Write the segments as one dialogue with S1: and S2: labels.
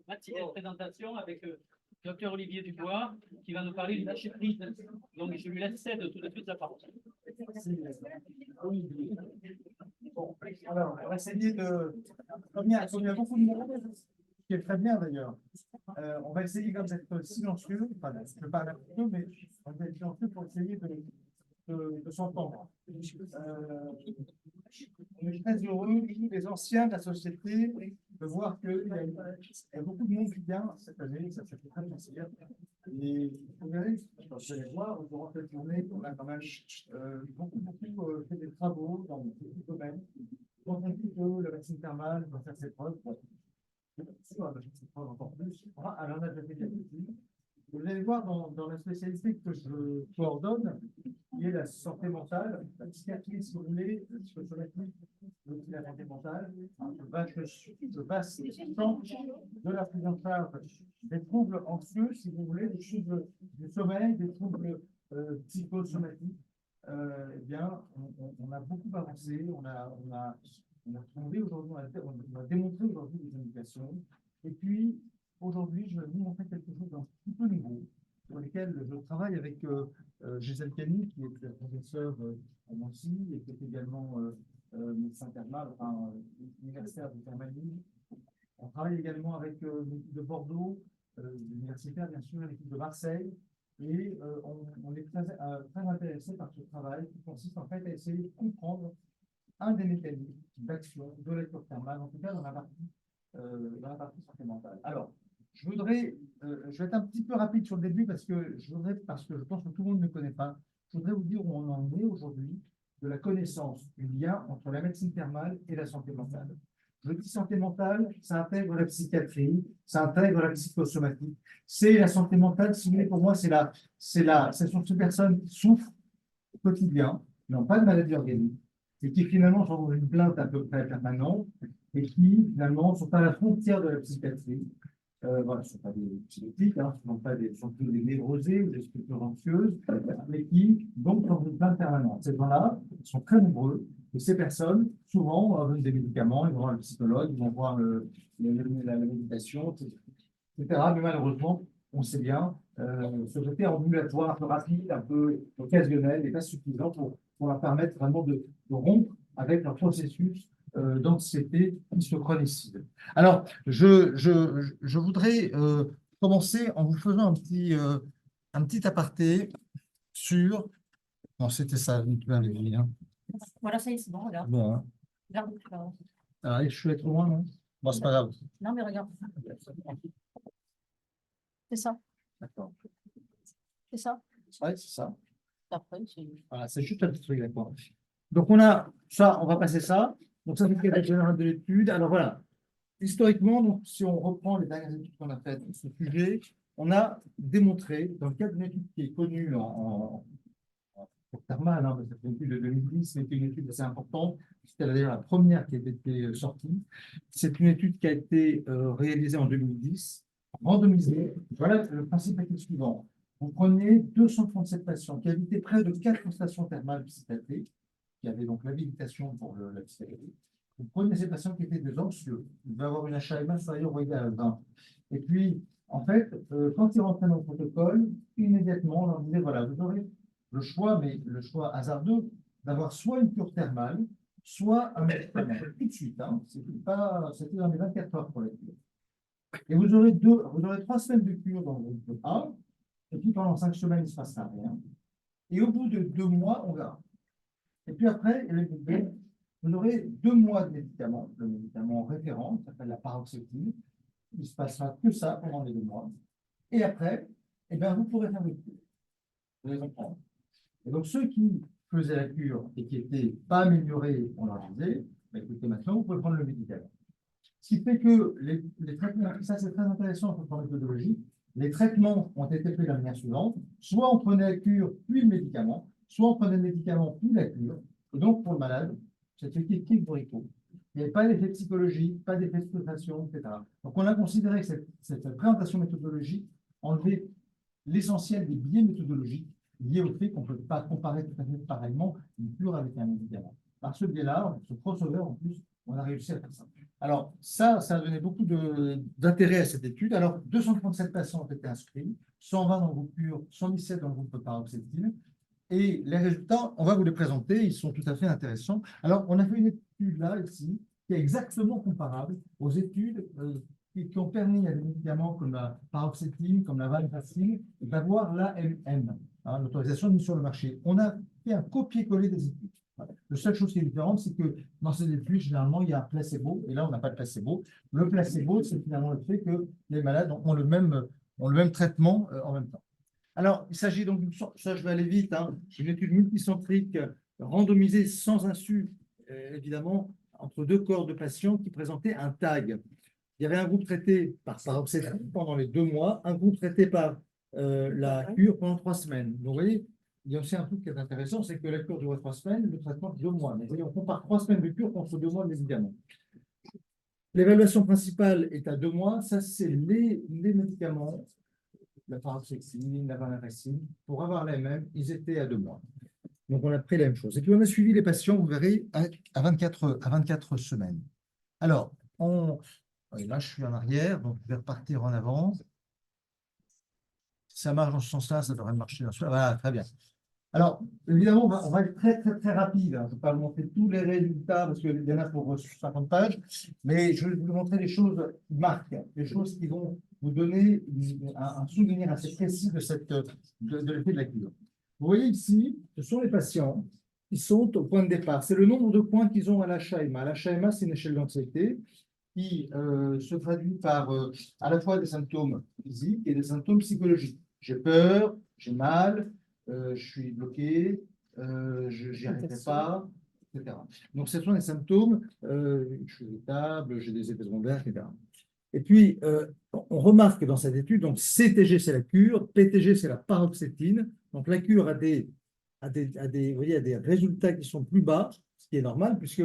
S1: matinée de présentation avec le docteur Olivier Dubois qui va nous parler du lâcher prise. Donc, je lui laisse tout de suite la parole.
S2: Bon, alors, on va essayer de. Comme il y a beaucoup de monde, ce qui est très bien d'ailleurs, on va essayer comme d'être silencieux. Enfin, je parle un petit peu, mais on va être silencieux pour essayer de s'entendre. On est très heureux, les anciens de la société, de voir qu'il y a beaucoup de monde qui vient cette année, ça fait très plaisir. Et vous verrez, vous allez voir, durant cette journée, on a quand même beaucoup fait des travaux dans beaucoup de domaines. On a dit que la vaccine thermale doit faire ses preuves. Sûr, elle va faire ses preuves encore plus. Elle en a déjà fait quelques-unes. Vous allez voir dans la spécialité que je coordonne, qui est la santé mentale, la psychiatrie, si vous voulez, psychosomatique, la santé mentale, le vaste champ de la prise en charge des troubles anxieux, si vous voulez, des troubles du sommeil, des troubles psychosomatiques. Eh bien, on a beaucoup avancé, on a trouvé aujourd'hui, on a démontré aujourd'hui des indications. Et puis, aujourd'hui, je vais vous montrer quelque chose d'un petit peu nouveau, sur lequel je travaille avec Gisèle Cani, qui est professeure à Nancy et qui est également médecin thermal, enfin, universitaire de thermanie. On travaille également avec l'équipe de Bordeaux, l'universitaire, bien sûr, l'équipe de Marseille. Et on est très intéressé par ce travail qui consiste en fait à essayer de comprendre un des mécanismes d'action de l'électro thermale, en tout cas dans la partie santé mentale. Alors, je vais être un petit peu rapide sur le début parce que je pense que tout le monde ne connaît pas. Je voudrais vous dire où on en est aujourd'hui de la connaissance du lien entre la médecine thermale et la santé mentale. Je dis santé mentale, ça intègre la psychiatrie, ça intègre la psychosomatique. C'est la santé mentale, si vous voulez, pour moi, ce sont ces personnes qui souffrent au quotidien, qui n'ont pas de maladie organique, et qui finalement sont dans une plainte à peu près permanente, et qui finalement sont à la frontière de la psychiatrie. Voilà, ce ne sont pas des psychotiques, ce sont plutôt des névrosés ou des structures anxieuses, mais qui donc sont dans une plainte permanente. Ces gens-là sont très nombreux, et ces personnes, souvent, on leur donne des médicaments, ils vont voir le psychologue, ils vont voir la méditation, etc. Mais malheureusement, on sait bien, ce côté ambulatoire, un peu rapide, un peu occasionnel, n'est pas suffisant pour leur permettre vraiment de rompre avec leur processus d'anxiété qui se chronicide. Alors, je voudrais commencer en vous faisant un petit aparté sur... Non, c'était ça, hein.
S3: Voilà, ça y est, c'est bon, regarde.
S2: Bon, hein.
S3: Regarde.
S2: Alors, je suis trop loin, non? Bon, c'est pas grave.
S3: Non, mais regarde. C'est ça.
S2: D'accord.
S3: C'est ça.
S2: Oui, c'est ça.
S3: Après, c'est...
S2: Voilà, c'est juste un petit truc, d'accord. Donc, on a ça, on va passer ça. Donc, ça, c'est le cadre général de l'étude. Alors, voilà. Historiquement, donc, si on reprend les dernières études qu'on a faites sur ce sujet, on a démontré, dans le cadre d'une étude qui est connue en thermal, hein, c'est une étude de 2010, c'est une étude assez importante. C'était d'ailleurs la première qui a été sortie. C'est une étude qui a été réalisée en 2010, randomisée. Voilà, le principe est le suivant. Vous prenez 237 patients qui habitaient près de 4 stations thermales psychiatriques, qui avaient donc l'habilitation pour la psychiatrie. Vous prenez ces patients qui étaient des anxieux, ils devaient avoir une HAM inférieure ou égale à 20. Et puis, en fait, quand ils rentraient dans le protocole, immédiatement, on leur disait, voilà, vous aurez le choix, mais le choix hasardeux, d'avoir soit une cure thermale, soit un médicament. Tout de suite, hein, c'était dans les 24 heures pour la cure. Et vous aurez 3 semaines de cure dans le groupe A, et puis pendant 5 semaines, il ne se passera rien. Et au bout de 2 mois, on verra. Et puis après, vous aurez 2 mois de médicaments, le médicament référent, qui s'appelle la paroxétine. Il ne se passera que ça pendant les 2 mois. Et après, eh bien, vous pourrez faire une cure. Vous allez comprendre. Et donc, ceux qui faisaient la cure et qui n'étaient pas améliorés, on leur disait, bah, écoutez, maintenant, vous pouvez prendre le médicament. Ce qui fait que les traitements, ça c'est très intéressant sur le plan méthodologique, les traitements ont été faits de la manière suivante, soit on prenait la cure, puis le médicament, soit on prenait le médicament, puis la cure. Et donc, pour le malade, c'était kiff bricot. Il n'y avait pas d'effet psychologique, pas d'effet de frustration, etc. Donc, on a considéré que cette présentation méthodologique enlevait l'essentiel des biais méthodologiques liés au fait qu'on ne peut pas comparer tout à fait pareillement une cure avec un médicament. Par ce biais-là, ce crossover, en plus, on a réussi à faire ça. Alors, ça a donné beaucoup d'intérêt à cette étude. Alors, 237 patients ont été inscrits, 120 dans le groupe pur, 117 dans le groupe paroxétine. Et les résultats, on va vous les présenter, ils sont tout à fait intéressants. Alors, on a fait une étude là, ici, qui est exactement comparable aux études qui ont permis à des médicaments comme la paroxétine, comme la valproxine, d'avoir l'AMM, hein, l'autorisation de mise sur le marché. On a fait un copier-coller des études. La seule chose qui est différente, c'est que dans ces études, généralement, il y a un placebo, et là, on n'a pas de placebo. Le placebo, c'est finalement le fait que les malades ont le même traitement en même temps. Alors, il s'agit donc, ça je vais aller vite, hein, une étude multicentrique randomisée sans insu, évidemment, entre deux corps de patients qui présentaient un TAG. Il y avait un groupe traité par paroxétine pendant les 2 mois, un groupe traité par la cure pendant 3 semaines. Donc, vous voyez, il y a aussi un truc qui est intéressant, c'est que la cure dure 3 semaines, le traitement 2 mois. Mais vous voyez, on compare 3 semaines de cure contre 2 mois de médicaments. L'évaluation principale est à 2 mois. Ça, c'est les médicaments, la paroxétine, la vancomycin. Pour avoir les mêmes, ils étaient à 2 mois. Donc, on a pris la même chose. Et puis, on a suivi les patients, vous verrez, à 24 semaines. Alors, et là, je suis en arrière, donc je vais repartir en avant. Si ça marche dans ce sens-là, ça devrait marcher dans ce sens-là. Voilà, très bien. Alors, évidemment, on va être très, très, très rapide, hein. Je ne vais pas vous montrer tous les résultats parce qu'il y en a pour 50 pages, mais je vais vous montrer les choses qui marquent, les choses qui vont vous donner un souvenir assez précis de l'effet de la cure. Vous voyez ici, ce sont les patients qui sont au point de départ. C'est le nombre de points qu'ils ont à l'HAMA. L'HAMA, c'est une échelle d'anxiété qui se traduit par à la fois des symptômes physiques et des symptômes psychologiques. J'ai peur, j'ai mal, je suis bloqué, je n'y arriverai pas, etc. Donc, ce sont des symptômes, je suis irritable, j'ai des effets secondaires, etc. Et puis, on remarque dans cette étude, donc CTG, c'est la cure, PTG, c'est la paroxétine. Donc, la cure a vous voyez, a des résultats qui sont plus bas, ce qui est normal, puisque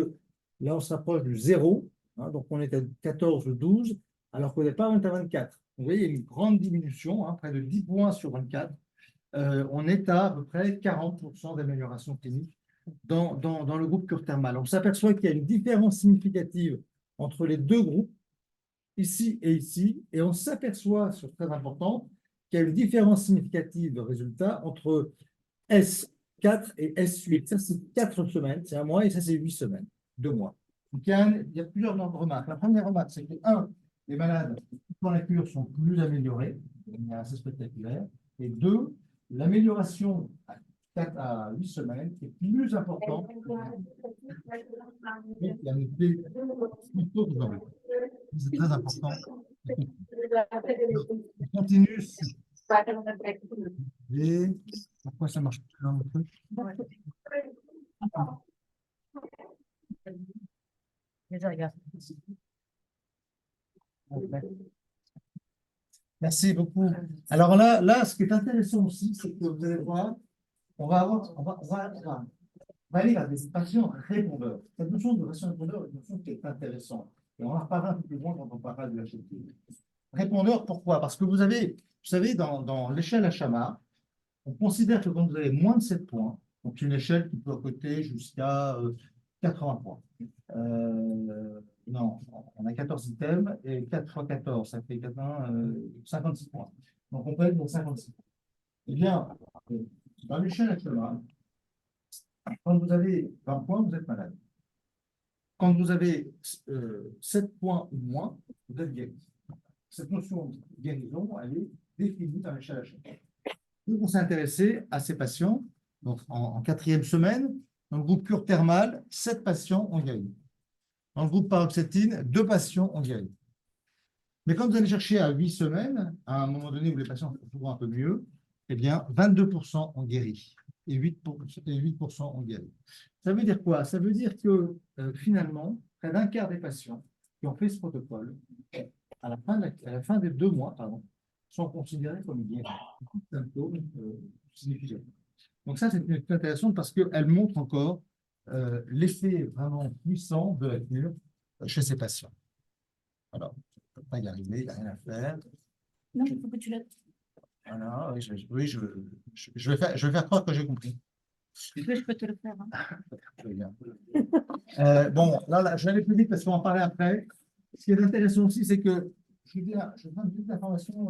S2: là, on s'approche du 0. Hein, donc, on est à 14 ou 12, alors qu'au départ, on est à 24. Vous voyez, il y a une grande diminution, hein, près de 10 points sur 24. On est à peu près 40% d'amélioration clinique dans le groupe cure thermale. On s'aperçoit qu'il y a une différence significative entre les deux groupes, ici, et on s'aperçoit, c'est très important, qu'il y a une différence significative de résultats entre S4 et S8. Ça, c'est 4 semaines, c'est 1 mois, et ça, c'est 8 semaines, 2 mois. Donc, il y a plusieurs remarques. La première remarque, c'est que, les malades dans la cure sont plus améliorés, c'est assez spectaculaire, et 2, l'amélioration à 4 à 8 semaines est plus importante. C'est très important. On continue. Et pourquoi ça marche plus dans le truc? Merci beaucoup. Alors là, ce qui est intéressant aussi, c'est que vous allez voir, on va aller vers des patients répondeurs. Cette notion de patient répondeur est une notion qui est intéressante. Et on en reparlera un peu plus loin quand on parlera de l'HLT. Répondeur, pourquoi? Parce que vous savez, dans l'échelle HAMA, on considère que quand vous avez moins de 7 points, donc une échelle qui peut coter jusqu'à 80 points. Non, on a 14 items et 4 fois 14, ça fait 56 points. Donc on peut être dans 56 points. Eh bien, dans l'échelle HAMA, quand vous avez 20 points, vous êtes malade. Quand vous avez 7 points ou moins, vous êtes guéri. Cette notion de guérison, elle est définie dans l'échelle HAMA. Donc, on s'est intéressé à ces patients. Donc, en 4e semaine, dans le groupe cure thermale, 7 patients ont guéri. Dans le groupe paroxétine, 2 patients ont guéri. Mais quand vous allez chercher à 8 semaines, à un moment donné où les patients sont souvent un peu mieux, eh bien, 22% ont guéri et 8% ont guéri. Ça veut dire quoi? Ça veut dire que finalement, près d'un quart des patients qui ont fait ce protocole, à la fin des 2 mois, sont considérés comme guéris. Symptômes significatifs. Donc ça, c'est intéressant parce qu'elle montre encore l'effet vraiment puissant de la cure chez ces patients. Alors, je ne peux pas y arriver, il n'y a rien à faire.
S3: Non, il faut que tu l'aies.
S2: Voilà, oui, je vais faire croire que j'ai compris.
S3: Je peux te le faire. Hein.
S2: Très bien. Bon, là, je vais aller plus vite parce qu'on va en parler après. Ce qui est intéressant aussi, c'est que, je donne une petite information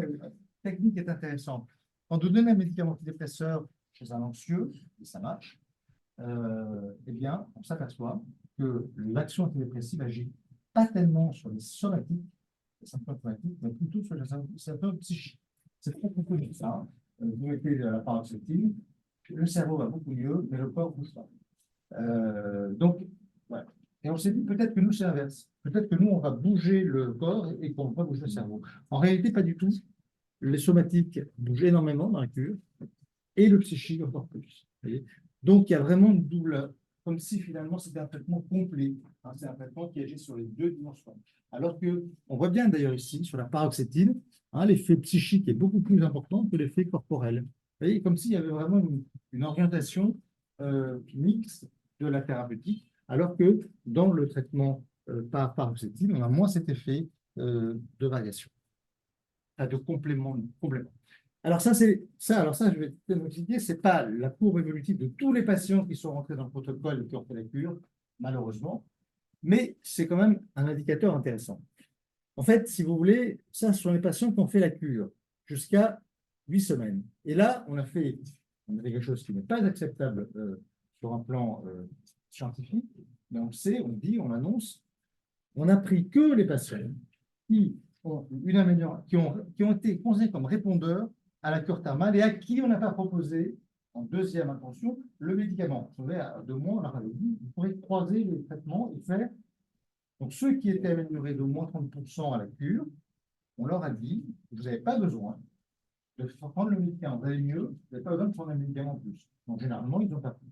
S2: technique qui est intéressante. Quand on donne un médicament antidépresseur chez un anxieux, et ça marche, eh bien, on s'aperçoit que l'action antidépressive agit pas tellement sur les somatiques, les symptômes somatiques, mais plutôt sur les symptômes psychiques. C'est très connu ça. Vous mettez la paroxétine, le cerveau va beaucoup mieux, mais le corps ne bouge pas. Donc, voilà. Et on s'est dit peut-être que nous, c'est l'inverse. Peut-être que nous, on va bouger le corps et qu'on va bouger le cerveau. En réalité, pas du tout. Les somatiques bougent énormément dans la cure et le psychique encore plus. Vous voyez. Donc, il y a vraiment une double, comme si finalement c'était un traitement complet. Hein, c'est un traitement qui agit sur les deux dimensions. Alors qu'on voit bien d'ailleurs ici, sur la paroxétine, hein, l'effet psychique est beaucoup plus important que l'effet corporel. Vous voyez, comme s'il y avait vraiment une orientation mixte de la thérapeutique, alors que dans le traitement par paroxétine, on a moins cet effet de variation, de complément. Alors ça, je vais peut-être vous expliquer, ce n'est pas la courbe évolutive de tous les patients qui sont rentrés dans le protocole et qui ont fait la cure, malheureusement, mais c'est quand même un indicateur intéressant. En fait, si vous voulez, ça, ce sont les patients qui ont fait la cure jusqu'à 8 semaines. Et là, on a fait quelque chose qui n'est pas acceptable sur un plan scientifique, mais on le sait, on le dit, on l'annonce. On a pris que les patients qui ont une amélioration, qui ont été considérés comme répondeurs à la cure thermale et à qui on n'a pas proposé, en deuxième intention, le médicament. Vous savez, à 2 mois, on leur avait dit, vous pourrez croiser les traitements et faire. Donc, ceux qui étaient améliorés d'au moins 30% à la cure, on leur a dit, vous n'avez pas besoin de prendre le médicament, vous allez mieux, vous n'avez pas besoin de prendre un médicament en plus. Donc, généralement, ils n'ont pas pris.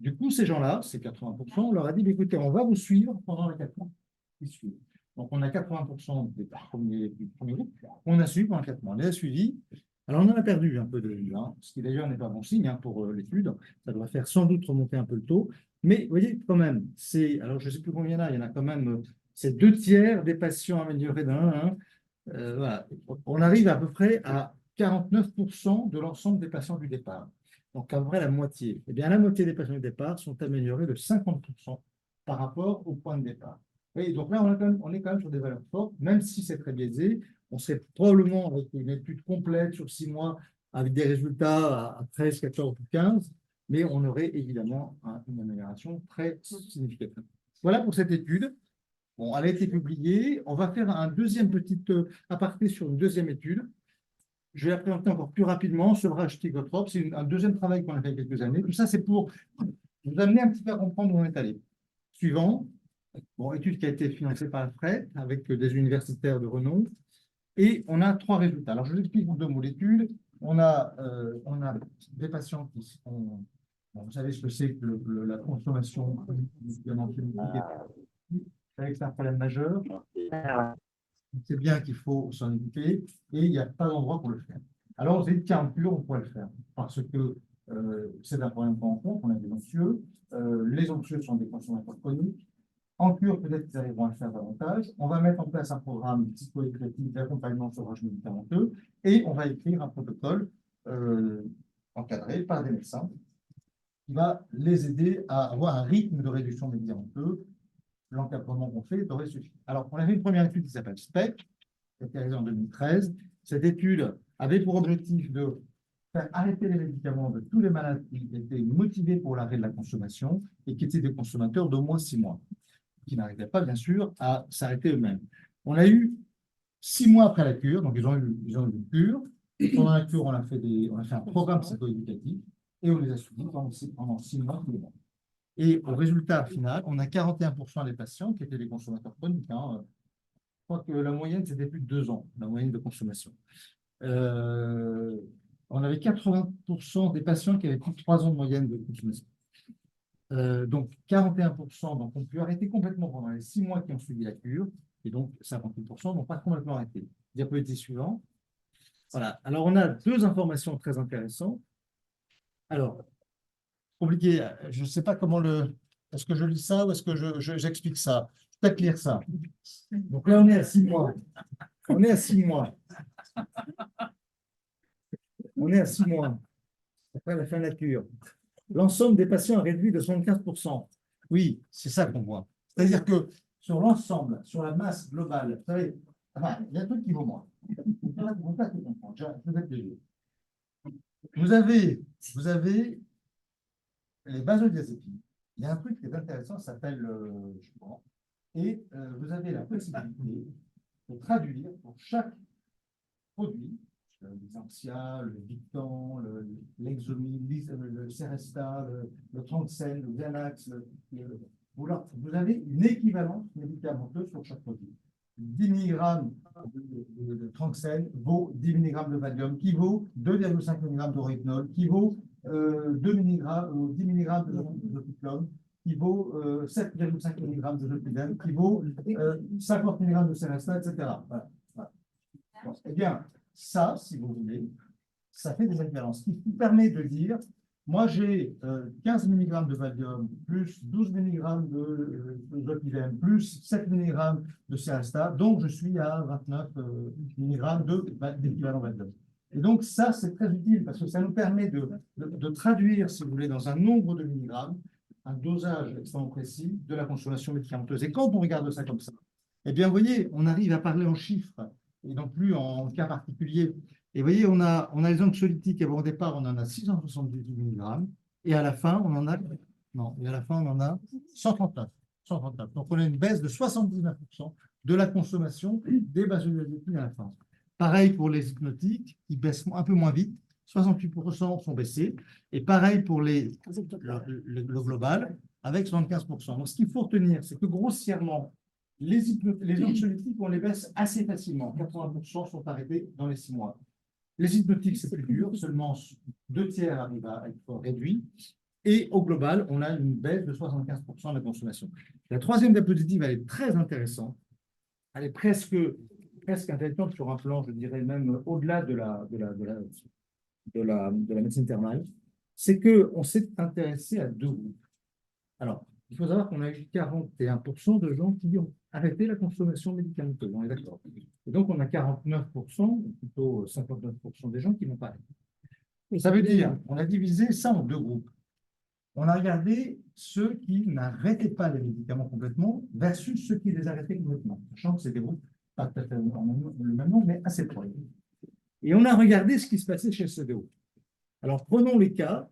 S2: Du coup, ces gens-là, ces 80%, on leur a dit, écoutez, on va vous suivre pendant les 4 mois qui suivent. Donc, on a 80% du premier groupe, on a suivi pendant 4 mois. On les a suivis. Alors, on en a perdu un peu de vue, hein, ce qui d'ailleurs n'est pas bon signe hein, pour l'étude. Ça doit faire sans doute remonter un peu le taux. Mais vous voyez, quand même, alors je ne sais plus combien il y en a quand même, c'est 2/3 des patients améliorés d'un. Voilà. On arrive à peu près à 49% de l'ensemble des patients du départ. Donc, à peu près la moitié. Eh bien, la moitié des patients du départ sont améliorés de 50% par rapport au point de départ. Et donc là, on est quand même sur des valeurs fortes, même si c'est très biaisé. On serait probablement avec une étude complète sur 6 mois, avec des résultats à 13, 14 ou 15, mais on aurait évidemment une amélioration très significative. Voilà pour cette étude. Bon, elle a été publiée. On va faire un deuxième petit aparté sur une deuxième étude. Je vais la présenter encore plus rapidement. Sevrage tigotrope, c'est un deuxième travail qu'on a fait il y a quelques années. Tout ça, c'est pour vous amener un petit peu à comprendre où on est allé. Suivant, bon, étude qui a été financée par la FRET avec des universitaires de renom. Et on a 3 résultats. Alors, je vous explique en 2 mots l'étude. On a des patients qui sont. Bon, vous savez ce que c'est que la consommation médicamenteuse avec un problème majeur. C'est bien qu'il faut s'en occuper et il n'y a pas d'endroit pour le faire. Alors, on s'est dit, tiens, en cure, on pourrait le faire parce que c'est un problème qu'on rencontre, on a des anxieux. Les anxieux sont des consommateurs chroniques. En cure, peut-être qu'ils arriveront à le faire davantage. On va mettre en place un programme psychoéducatif d'accompagnement sur sevrage médicamenteux et on va écrire un protocole encadré par des médecins qui va les aider à avoir un rythme de réduction médicamenteuse. L'encadrement qu'on fait devrait suffire. Alors, on a fait une première étude qui s'appelle SPEC, qui a été réalisée en 2013. Cette étude avait pour objectif de faire arrêter les médicaments de tous les malades qui étaient motivés pour l'arrêt de la consommation et qui étaient des consommateurs d'au moins 6 mois, qui n'arrivaient pas, bien sûr, à s'arrêter eux-mêmes. On a eu 6 mois après la cure, donc ils ont eu une cure. Pendant la cure, on a fait un programme psychoéducatif et on les a suivis pendant 6 mois tous les mois. Et au résultat final, on a 41% des patients qui étaient des consommateurs chroniques. Hein. Je crois que la moyenne, c'était plus de 2 ans, la moyenne de consommation. On avait 80% des patients qui avaient plus de 3 ans de moyenne de consommation. Donc 41% donc, ont pu arrêter complètement pendant les 6 mois qui ont suivi la cure, et donc 58% n'ont pas complètement arrêté. Diapositive suivant. Voilà. Alors, on a 2 informations très intéressantes. Alors, compliqué, je ne sais pas comment est-ce que je lis ça ou est-ce que j'explique ça? Je vais peut-être lire ça. Donc là, on est à 6 mois. On est à 6 mois. On est à 6 mois. Après la fin de la cure. L'ensemble des patients a réduit de 75%. Oui, c'est ça qu'on voit. C'est-à-dire que sur l'ensemble, sur la masse globale, vous savez, enfin, il y a un truc qui vaut moins. Vous ne pas tout comprendre. Je vais te le dire. Vous avez les benzodiazépines. Il y a un truc qui est intéressant, ça s'appelle je crois, et vous avez la possibilité de traduire pour chaque produit, l'Exentia, le Victan, l'Exomil, le Seresta, le Tranxène, le Xanax, vous avez une équivalence médicamenteuse sur chaque produit. 10 mg de Tranxène vaut 10 mg de Valium, qui vaut 2,5 mg de Rohypnol, qui vaut 2 mg, 10 mg de Zopiclone, qui vaut 7,5 mg de Zopidem, qui vaut 50 mg de Seresta, etc. Voilà. Voilà. Bon, eh bien, ça, si vous voulez, ça fait des équivalences. Ce qui permet de dire, moi j'ai 15 mg de Valium, plus 12 mg de Zopidem, plus 7 mg de Seresta, donc je suis à 29 mg d'équivalent Valium. Et donc ça, c'est très utile parce que ça nous permet de traduire, si vous voulez, dans un nombre de milligrammes, un dosage extrêmement précis de la consommation médicamenteuse. Et quand on regarde ça comme ça, eh bien, vous voyez, on arrive à parler en chiffres et non plus en cas particulier. Et vous voyez, on a les anxiolytiques, et au départ, on en a 678 mg, et à la fin, on en a, non, et à la fin, on en a 139. 139. Donc, on a une baisse de 79% de la consommation des benzodiazépines à la fin. Pareil pour les hypnotiques, qui baissent un peu moins vite, 68% sont baissés, et pareil pour le global, avec 75%. Donc, ce qu'il faut retenir, c'est que grossièrement, les anxiolytiques, on les baisse assez facilement. 80% sont arrêtés dans les 6 mois. Les hypnotiques, c'est plus dur, seulement 2/3 arrivent à être réduits. Et au global, on a une baisse de 75% de la consommation. La troisième diapositive, elle est très intéressante. Elle est presque intelligente sur un plan, je dirais même au-delà de la médecine thermale. C'est qu'on s'est intéressé à deux groupes. Alors, il faut savoir qu'on a eu 41% de gens qui ont arrêté la consommation médicamenteuse. On est d'accord. Et donc, on a 49%, ou plutôt 59% des gens qui n'ont pas arrêté. Ça veut dire, on a divisé ça en deux groupes. On a regardé ceux qui n'arrêtaient pas les médicaments complètement versus ceux qui les arrêtaient complètement. Sachant que c'est des groupes, pas tout à fait le même nom, mais assez proches. Et on a regardé ce qui se passait chez ces deux groupes. Alors, prenons les cas.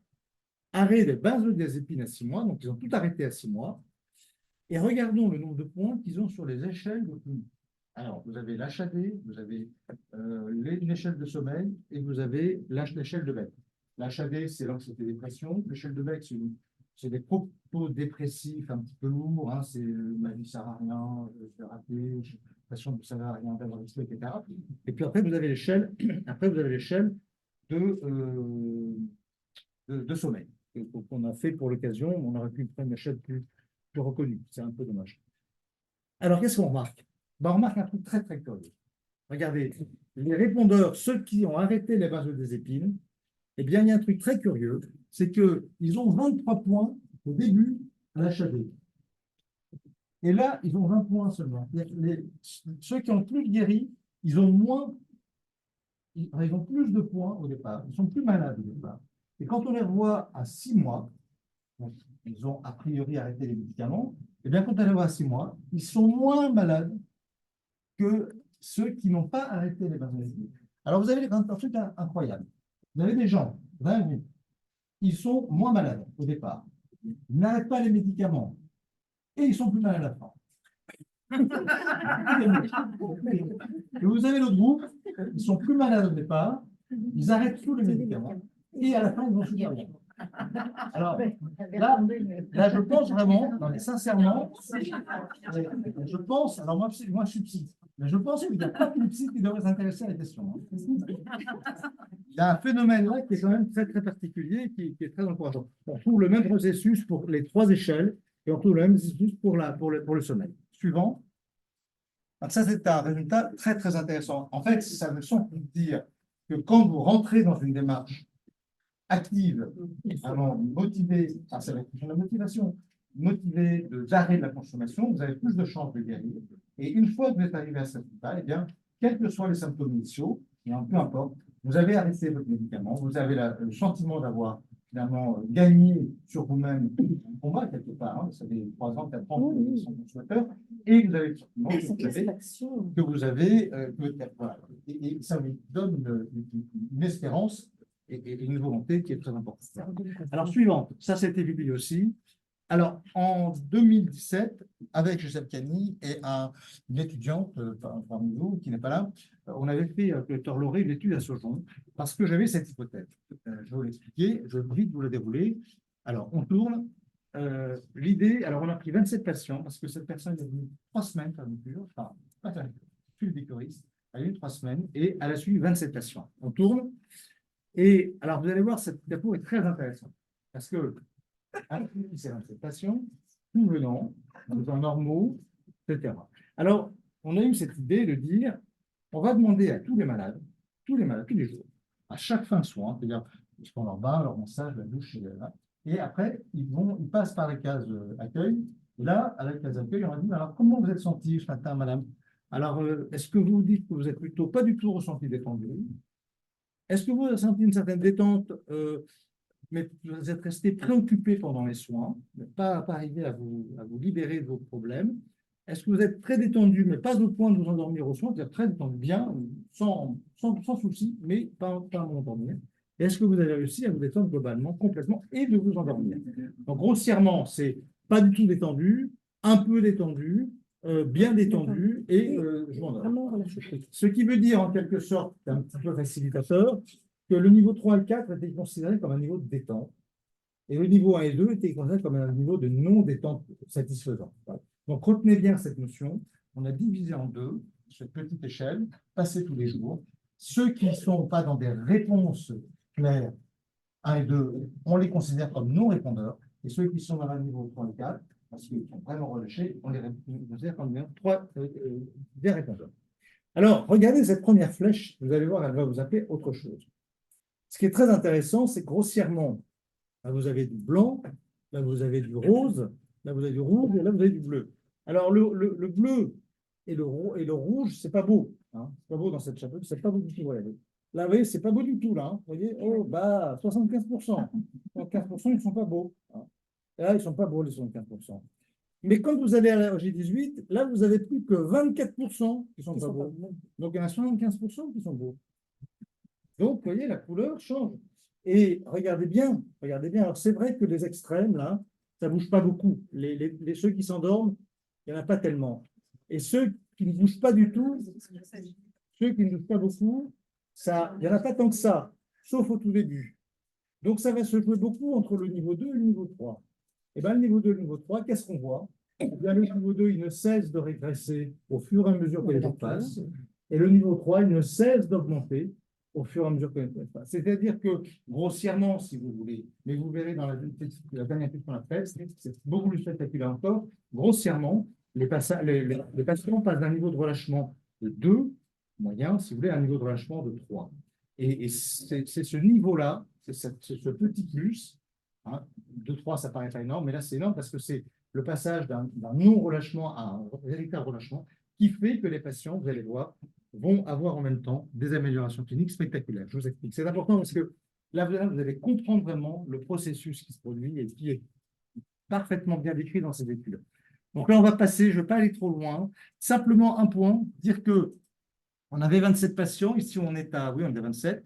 S2: Arrêt des benzodiazépines à 6 mois, donc ils ont tout arrêté à 6 mois, et regardons le nombre de points qu'ils ont sur les échelles de Cluny. Alors, vous avez l'HAD, vous avez l'échelle de sommeil, et vous avez l'échelle de Beck. L'HAD, c'est l'anxiété-dépression, l'échelle de Beck, c'est des propos dépressifs un petit peu lourds, hein, c'est ma vie ne sert à rien, je vais rater, j'ai l'impression que ça ne sert à rien d'avoir l'esprit, etc. Et puis après, vous avez l'échelle de sommeil qu'on a fait pour l'occasion. On aurait pu prendre une échelle plus reconnue. C'est un peu dommage. Alors, qu'est-ce qu'on remarque? Ben, on remarque un truc très, très curieux. Regardez, les répondeurs, ceux qui ont arrêté les benzodiazépines, eh bien, il y a un truc très curieux, c'est qu'ils ont 23 points au début à l'HAD. Et là, ils ont 20 points seulement. Ceux qui ont plus guéri, ils ont plus de points au départ. Ils sont plus malades au départ. Et quand on les revoit à 6 mois, donc ils ont a priori arrêté les médicaments, et bien quand on les voit à 6 mois, ils sont moins malades que ceux qui n'ont pas arrêté les benzodiazépines. Alors vous avez un truc incroyable. Vous avez des gens, ils sont moins malades au départ. Ils n'arrêtent pas les médicaments et ils sont plus malades à la fin. Et vous avez l'autre groupe, ils sont plus malades au départ, ils arrêtent tous les médicaments et à la fin, ils vont super bien. Alors, là, je pense vraiment, non, mais sincèrement, je pense, alors moi je suis psy, mais je pense qu'il n'y a pas que les psy qui devraient s'intéresser à la question. Il y a un phénomène là qui est quand même très, très particulier, qui est très encourageant. On trouve le même processus pour les 3 échelles et on trouve le même processus pour le sommeil. Suivant. Donc ça, c'est un résultat très, très intéressant. En fait, ça veut sans doute dire que quand vous rentrez dans une démarche active, vraiment motivée, ça va être la motivation, motivée d'arrêt de la consommation, vous avez plus de chances de guérir. Et une fois que vous êtes arrivé à ce résultat, eh bien, quels que soient les symptômes initiaux, et peu importe, vous avez arrêté votre médicament, vous avez le sentiment d'avoir finalement gagner sur vous-même un combat quelque part. Hein. Ça fait 3 ans, 4 ans que vous êtes consommateur, et vous avez le sentiment que vous avez, voilà. Et ça vous donne une espérance et une volonté qui est très importante. Alors, suivante, ça c'était publié aussi. Alors, en 2017, avec Joseph Cani et une étudiante parmi vous qui n'est pas là, on avait fait, avec le docteur Lauré, une étude à Sojon, parce que j'avais cette hypothèse. Je vais vous l'expliquer, je vais vite vous la dérouler. Alors, on tourne. L'idée, alors on a pris 27 patients, parce que cette personne est venue 3 semaines faire une cure, enfin, pas faire une cure, suivre des curistes, elle est venue 3 semaines, et elle a suivi 27 patients. On tourne, et alors vous allez voir, cette diapo est très intéressante, parce que ces 27 patients, tout venant, en étant normaux, etc. Alors, on a eu cette idée de dire, on va demander à tous les malades, tous les jours, à chaque fin de soin, c'est-à-dire, ils font leur bain, leur massage, la douche, et après, ils passent par la case accueil, et là, à la case accueil, on va dire, alors, comment vous êtes senti ce matin, madame? Alors, est-ce que vous dites que vous êtes plutôt pas du tout ressenti détendu? Est-ce que vous avez senti une certaine détente mais vous êtes resté préoccupé pendant les soins, pas arrivé à vous libérer de vos problèmes? Est-ce que vous êtes très détendu, mais pas au point de vous endormir au soin, c'est-à-dire très détendu, bien, sans souci, mais pas à vous endormir? Et est-ce que vous avez réussi à vous détendre globalement, complètement, et de vous endormir? Donc, grossièrement, c'est pas du tout détendu, un peu détendu, bien détendu, et je m'endors. Ce qui veut dire, en quelque sorte, un petit peu facilitateur, que le niveau 3 et 4 était considéré comme un niveau de détente, et le niveau 1 et 2 était considéré comme un niveau de non-détente satisfaisant. Voilà. Donc, retenez bien cette notion. On a divisé en deux, cette petite échelle, passée tous les jours. Ceux qui ne sont pas dans des réponses claires, 1 et 2, on les considère comme non-répondeurs, et ceux qui sont dans le niveau 3 et 4, parce qu'ils sont vraiment relâchés, on les considère comme des répondeurs. Alors, regardez cette première flèche, vous allez voir, elle va vous appeler autre chose. Ce qui est très intéressant, c'est grossièrement, là vous avez du blanc, là vous avez du rose, là vous avez du rouge, et là vous avez du bleu. Alors le bleu et le rouge, c'est pas beau. Hein, c'est pas beau dans cette chapeau, c'est pas beau du tout. Regardez. Là, vous voyez, c'est pas beau du tout, là. Hein, vous voyez, oh, bah, 75%. 75%, ils ne sont pas beaux. Hein. Et là, ils ne sont pas beaux, les 75%. Mais quand vous allez à la G18, là, vous avez plus que 24% qui sont pas beaux. Donc, il y en a 75% qui sont beaux. Donc, vous voyez, la couleur change. Et regardez bien. Alors, c'est vrai que les extrêmes, là, ça ne bouge pas beaucoup. Ceux qui s'endorment, il n'y en a pas tellement. Et ceux qui ne bougent pas du tout, ceux qui ne bougent pas beaucoup, il n'y en a pas tant que ça, sauf au tout début. Donc, ça va se jouer beaucoup entre le niveau 2 et le niveau 3. Et bien, le niveau 2 et le niveau 3, qu'est-ce qu'on voit? Eh bien, le niveau 2, il ne cesse de régresser au fur et à mesure que les jours passent. Et le niveau 3, il ne cesse d'augmenter au fur et à mesure que les jours passent. C'est-à-dire que, grossièrement, si vous voulez, mais vous verrez dans la dernière étude qu'on a faite, c'est beaucoup plus spectaculaire encore, grossièrement, les patients passent d'un niveau de relâchement de 2, moyen, si vous voulez, à un niveau de relâchement de 3. Et c'est ce niveau-là, c'est ce petit plus, hein, 2-3, ça paraît pas énorme, mais là, c'est énorme parce que c'est le passage d'un non-relâchement à un véritable relâchement qui fait que les patients, vous allez voir, vont avoir en même temps des améliorations cliniques spectaculaires. Je vous explique. C'est important parce que là, vous allez comprendre vraiment le processus qui se produit et qui est parfaitement bien décrit dans ces études. Donc là, on va passer, je ne vais pas aller trop loin, simplement un point, dire que on avait 27 patients, ici on est à 27.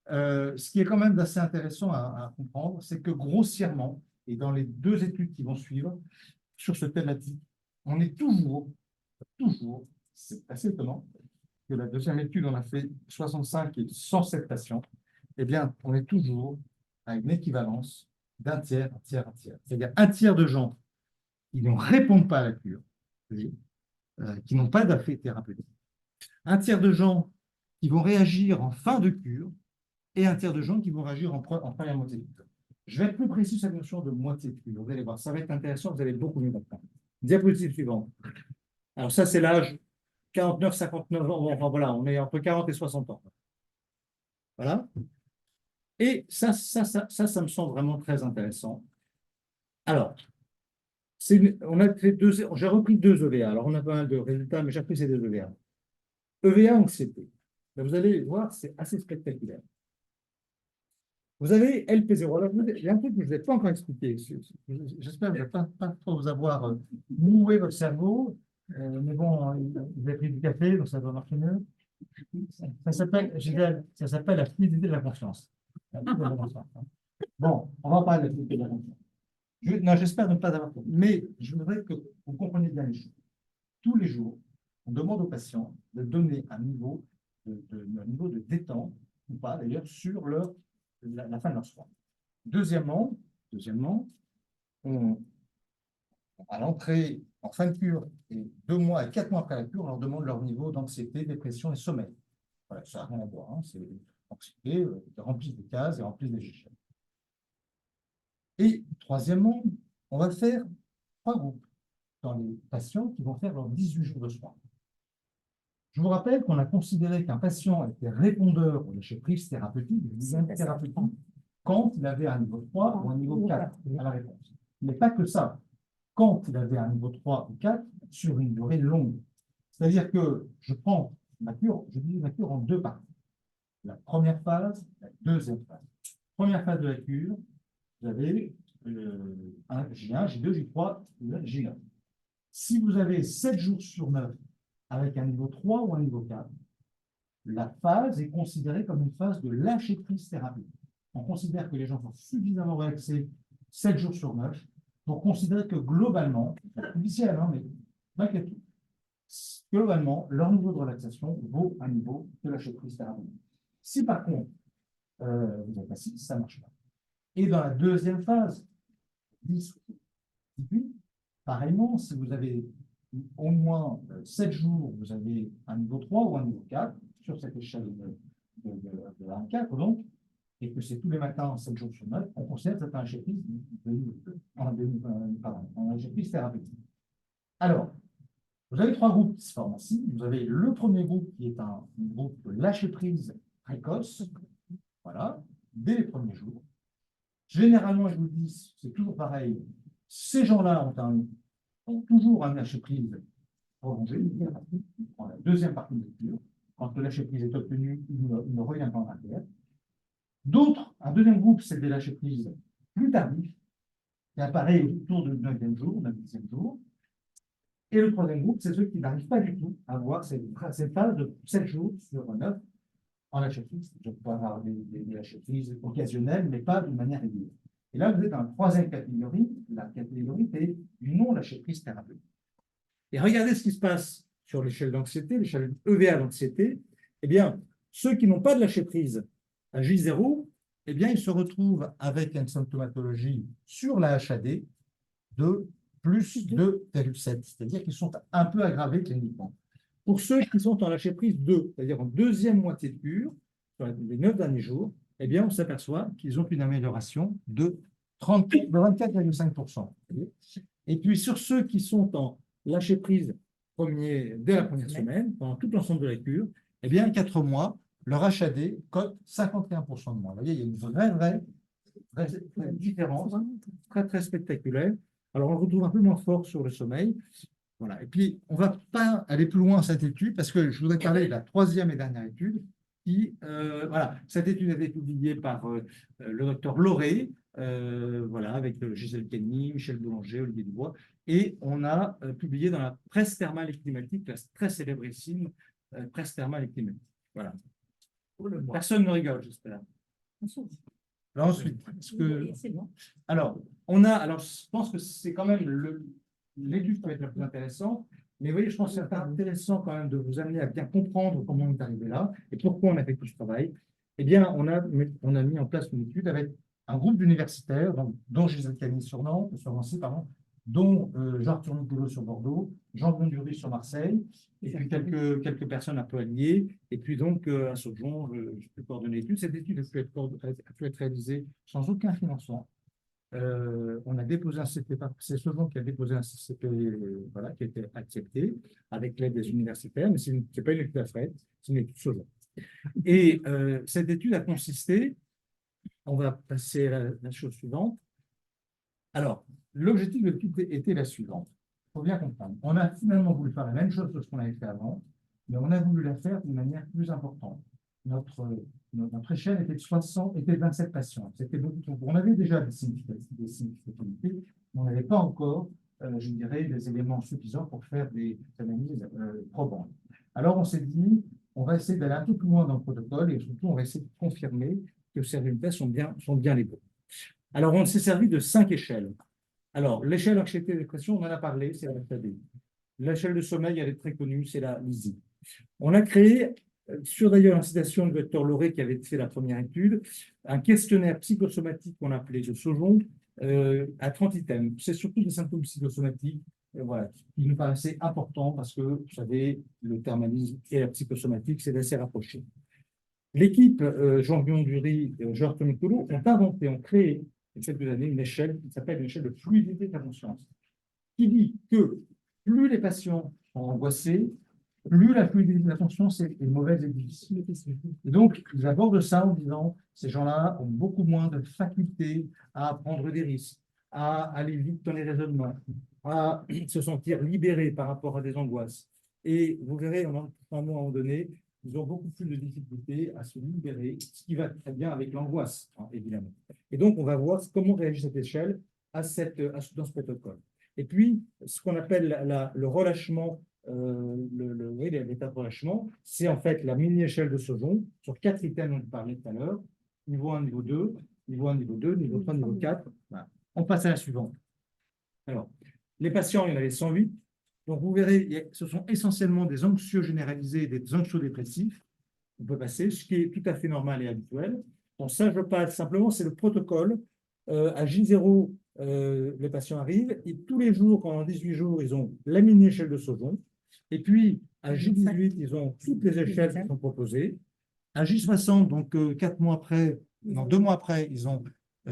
S2: Ce qui est quand même assez intéressant à comprendre, c'est que grossièrement, et dans les 2 études qui vont suivre, sur ce thématique, on est toujours, c'est assez étonnant, que la deuxième étude, on a fait 65 et 107 patients, eh bien, on est toujours à une équivalence d'un tiers. C'est-à-dire un tiers de gens qui ne répondent pas à la cure, qui n'ont pas d'effet thérapeutique. Un tiers de gens qui vont réagir en fin de cure et un tiers de gens qui vont réagir en première moitié de cure. Je vais être plus précis sur cette notion de moitié de cure. Vous allez voir, ça va être intéressant, vous allez beaucoup mieux comprendre. Diapositive suivante. Alors ça, c'est l'âge 49-59 ans. Enfin voilà, on est entre 40 et 60 ans. Voilà. Et ça me semble vraiment très intéressant. Alors, on a fait j'ai repris 2 EVA. Alors, on a pas mal de résultats, mais j'ai repris ces 2 EVA. EVA anxiété. Vous allez voir, c'est assez spectaculaire. Vous avez LP0. Alors, il y a un truc que je ne vous ai pas encore expliqué. J'espère que je ne vais pas trop vous avoir noué votre cerveau. Mais bon, vous avez pris du café, donc ça doit marcher mieux. Ça s'appelle, Gisèle, ça s'appelle la fluidité de la conscience. La fluidité de la conscience, hein. Bon, on va parler de la fluidité de la conscience. Non, j'espère ne pas avoir compris. Mais je voudrais que vous compreniez bien les choses. Tous les jours, on demande aux patients de donner un niveau de détente, ou pas d'ailleurs, sur la fin de leur soin. Deuxièmement, à l'entrée, en fin de cure, et 2 mois à 4 mois après la cure, on leur demande leur niveau d'anxiété, dépression et sommeil. Voilà, ça n'a rien à voir, hein, c'est anxiété, ils remplissent des cases et remplissent des échelles. Et troisièmement, on va faire 3 groupes dans les patients qui vont faire leurs 18 jours de soins. Je vous rappelle qu'on a considéré qu'un patient était répondeur au lâcher-prise thérapeutique, quand il avait un niveau 3 ou un niveau 4 à la réponse. Mais pas que ça. Quand il avait un niveau 3 ou 4 sur une durée longue. C'est-à-dire que je prends ma cure, je divise ma cure en 2 parties. La première phase, la deuxième phase. Première phase de la cure, vous avez un J1, J2, J3, J9. Si vous avez 7 jours sur 9 avec un niveau 3 ou un niveau 4, la phase est considérée comme une phase de lâcher-prise thérapeutique. On considère que les gens sont suffisamment relaxés 7 jours sur 9 pour considérer que globalement, c'est difficile, hein, mais malgré tout, globalement, leur niveau de relaxation vaut un niveau de lâcher-prise thérapeutique. Si par contre, vous êtes assis, ça ne marche pas. Et dans la deuxième phase, 10, 18, pareillement, si vous avez au moins 7 jours, vous avez un niveau 3 ou un niveau 4 sur cette échelle de 1 à 4, donc, et que c'est tous les matins 7 jours sur 9, on considère que c'est un lâcher-prise thérapeutique. Alors, vous avez 3 groupes qui se forment ici. Vous avez le premier groupe qui est un groupe de lâcher-prise précoce, voilà, dès les premiers jours. Généralement, je vous le dis, c'est toujours pareil, ces gens-là ont toujours un lâcher-prise prolongé, dans la deuxième partie de lecture. Quand le lâcher-prise est obtenu, il ne revient pas en arrière. D'autres, un deuxième groupe, c'est des lâcher-prise plus tardifs, qui apparaît autour du 9e jour, 10e jour. Et le troisième groupe, c'est ceux qui n'arrivent pas du tout à avoir cette phase de 7 jours sur 9 en lâcher-prise. Je peux avoir des lâcher-prises occasionnelles, mais pas de manière régulière. Et là, vous êtes dans la troisième catégorie, la catégorie des non-lâcher-prise thérapeutique. Et regardez ce qui se passe sur l'échelle d'anxiété, l'échelle EVA d'anxiété. Eh bien, ceux qui n'ont pas de lâcher-prise à J0, eh bien, ils se retrouvent avec une symptomatologie sur la HAD de plus 2,7, c'est-à-dire qu'ils sont un peu aggravés cliniquement. Pour ceux qui sont en lâcher-prise 2, c'est-à-dire en deuxième moitié de cure, sur les 9 derniers jours, eh bien, on s'aperçoit qu'ils ont une amélioration de 24,5%. Et puis, sur ceux qui sont en lâcher-prise dès la première semaine, pendant tout l'ensemble de la cure, eh bien, 4 mois, leur HAD cote 51% de moins. Vous voyez, il y a une vraie différence, très, très spectaculaire. Alors, on le retrouve un peu moins fort sur le sommeil. Voilà. Et puis, on ne va pas aller plus loin dans cette étude parce que je voudrais parler de la troisième et dernière étude. Voilà. Cette étude a été publiée par le docteur Lauré, voilà, avec Gisèle Kenny, Michel Boulanger, Olivier Dubois. Et on a publié dans la presse thermale et climatique, la très célébrissime presse thermale et climatique. Voilà. Personne ne rigole, j'espère. Alors ensuite, alors, je pense que c'est quand même l'étude qui va être la plus intéressante, mais vous voyez, je pense que c'est intéressant quand même de vous amener à bien comprendre comment on est arrivé là et pourquoi on a fait tout ce travail. Eh bien, on a mis en place une étude avec un groupe d'universitaires, dont Gisèle Kenny sur Nancy, dont Jean-Arthur Nicolau sur Bordeaux, Jean Bondury sur Marseille, et puis quelques personnes un peu alliées, et puis donc à Sojon, je peux coordonner l'étude. Cette étude a pu être réalisée sans aucun financement. On a déposé un CP, c'est Sojon qui a déposé un CP voilà, qui a été accepté avec l'aide des universitaires, mais ce n'est pas une étude à frais, c'est une étude Sojon. Et cette étude a consisté, on va passer à la chose suivante. Alors, l'objectif de l'étude était la suivante. Il faut bien comprendre. On a finalement voulu faire la même chose que ce qu'on avait fait avant, mais on a voulu la faire d'une manière plus importante. notre échelle était de 27 patients. C'était beaucoup trop. On avait déjà des significativités, mais on n'avait pas encore, je dirais, des éléments suffisants pour faire des analyses probantes. Alors, on s'est dit, on va essayer d'aller un peu plus loin dans le protocole et surtout, on va essayer de confirmer que ces résultats sont bien les bons. Alors, on s'est servi de 5 échelles. Alors, l'échelle anxiété-dépression, on en a parlé, c'est la FAD. L'échelle de sommeil, elle est très connue, c'est la LISI. On a créé, sur d'ailleurs l'incitation du docteur Lauré qui avait fait la première étude, un questionnaire psychosomatique qu'on appelait le SOJON à 30 items. C'est surtout des symptômes psychosomatiques voilà, qui nous paraissaient importants parce que, vous savez, le thermalisme et la psychosomatique, c'est assez rapproché. L'équipe Jean Bion-Dury et Georges Tomicolo ont créé, il y a quelques années, une échelle qui s'appelle l'échelle de fluidité de la conscience, qui dit que plus les patients sont angoissés, plus la fluidité de la conscience est mauvaise et difficile. Et donc, ils abordent ça en disant, ces gens-là ont beaucoup moins de faculté à prendre des risques, à aller vite dans les raisonnements, à se sentir libérés par rapport à des angoisses. Et vous verrez, à un moment donné, ils ont beaucoup plus de difficultés à se libérer, ce qui va très bien avec l'angoisse, hein, évidemment. Et donc, on va voir comment réagit cette échelle dans ce protocole. Et puis, ce qu'on appelle le relâchement, l'état de relâchement, c'est en fait la mini-échelle de SOJON sur 4 items dont je parlais tout à l'heure, niveau 1, niveau 2, niveau 1, niveau 2, niveau 3, niveau 4. Voilà. On passe à la suivante. Alors, les patients, il y en avait 108. Donc, vous verrez, ce sont essentiellement des anxieux généralisés, des anxio-dépressifs. On peut passer, ce qui est tout à fait normal et habituel. Donc, ça, je passe simplement, c'est le protocole. À J0, les patients arrivent et tous les jours, pendant 18 jours, ils ont la mini-échelle de SOJON. Et puis, à J18, ils ont toutes les échelles qui sont proposées. À J60, donc 4 mois après, non, 2 mois après, ils ont